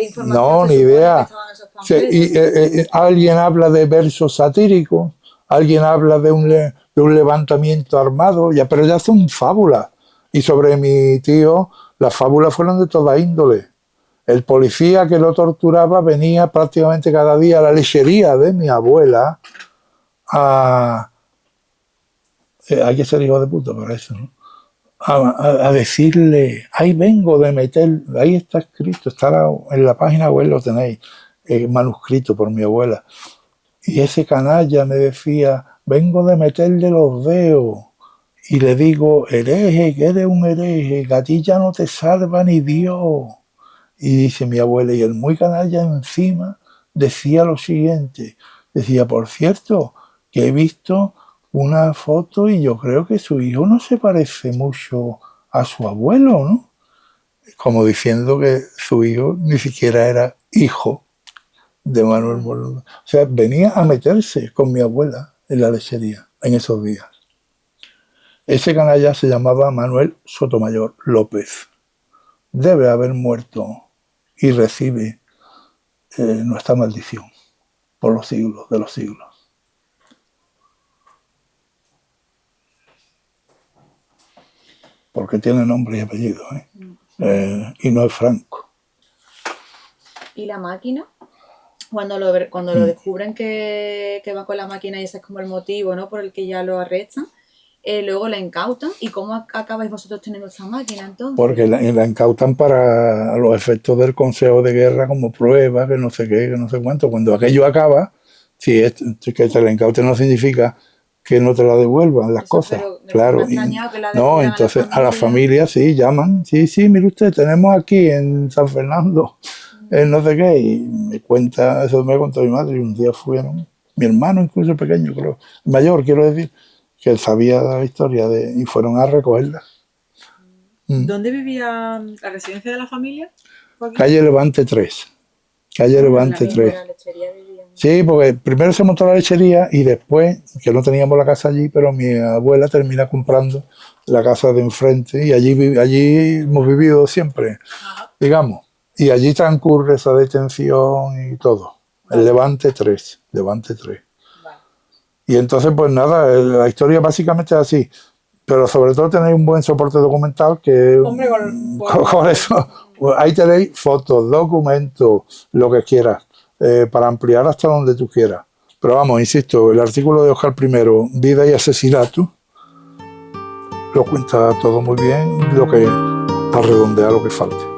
información No, se ni supone idea. que estaban esos Sí, panfletos. y alguien habla de versos satíricos, alguien habla de un levantamiento armado, pero ya son fábulas. Y sobre mi tío, las fábulas fueron de toda índole. El policía que lo torturaba venía prácticamente cada día a la lechería de mi abuela hay que ser hijo de puta para eso, ¿no? A decirle, ahí vengo de meter, ahí está escrito, está en la página web, lo tenéis, manuscrito por mi abuela. Y ese canalla me decía, vengo de meterle los dedos. Y le digo, hereje, que eres un hereje, que a ti ya no te salva ni Dios. Y dice mi abuela, y el muy canalla encima decía lo siguiente, decía, por cierto, que he visto una foto y yo creo que su hijo no se parece mucho a su abuelo, ¿no? Como diciendo que su hijo ni siquiera era hijo de Manuel Moreno. O sea, venía a meterse con mi abuela en la lechería en esos días. Ese canalla se llamaba Manuel Sotomayor López. Debe haber muerto y recibe nuestra maldición por los siglos de los siglos. Porque tiene nombre y apellido, y no es Franco. ¿Y la máquina? Cuando lo descubren que va con la máquina y ese es como el motivo, ¿no?, por el que ya lo arrestan, luego la incautan. ¿Y cómo acabáis vosotros teniendo esta máquina entonces? Porque la incautan para los efectos del Consejo de Guerra como prueba, que no sé qué, que no sé cuánto. Cuando aquello acaba, si que te la incauten no significa que no te la devuelvan las Eso, cosas. pero me Claro. ha extrañado que la No, devuelvan entonces a la familia sí llaman. Sí, mire usted, tenemos aquí en San Fernando, no sé qué, y me cuenta, eso me contó mi madre, y un día fueron, mi hermano incluso pequeño, creo, mayor, quiero decir, que sabía la historia y fueron a recogerla. ¿Dónde vivía la residencia de la familia, Joaquín? Calle Levante 3. Calle Levante 3. La lechería vivían. Sí, porque primero se montó la lechería y después, que no teníamos la casa allí, pero mi abuela termina comprando la casa de enfrente y allí hemos vivido siempre, digamos. Y allí transcurre esa detención y todo. El Levante 3. Levante 3. Vale. Y entonces, pues nada, la historia básicamente es así. Pero sobre todo tenéis un buen soporte documental que Hombre, con eso, pues ahí tenéis fotos, documentos, lo que quieras, para ampliar hasta donde tú quieras. Pero vamos, insisto, el artículo de Oscar I, Vida y Asesinato, lo cuenta todo muy bien, lo que para redondear lo que falte.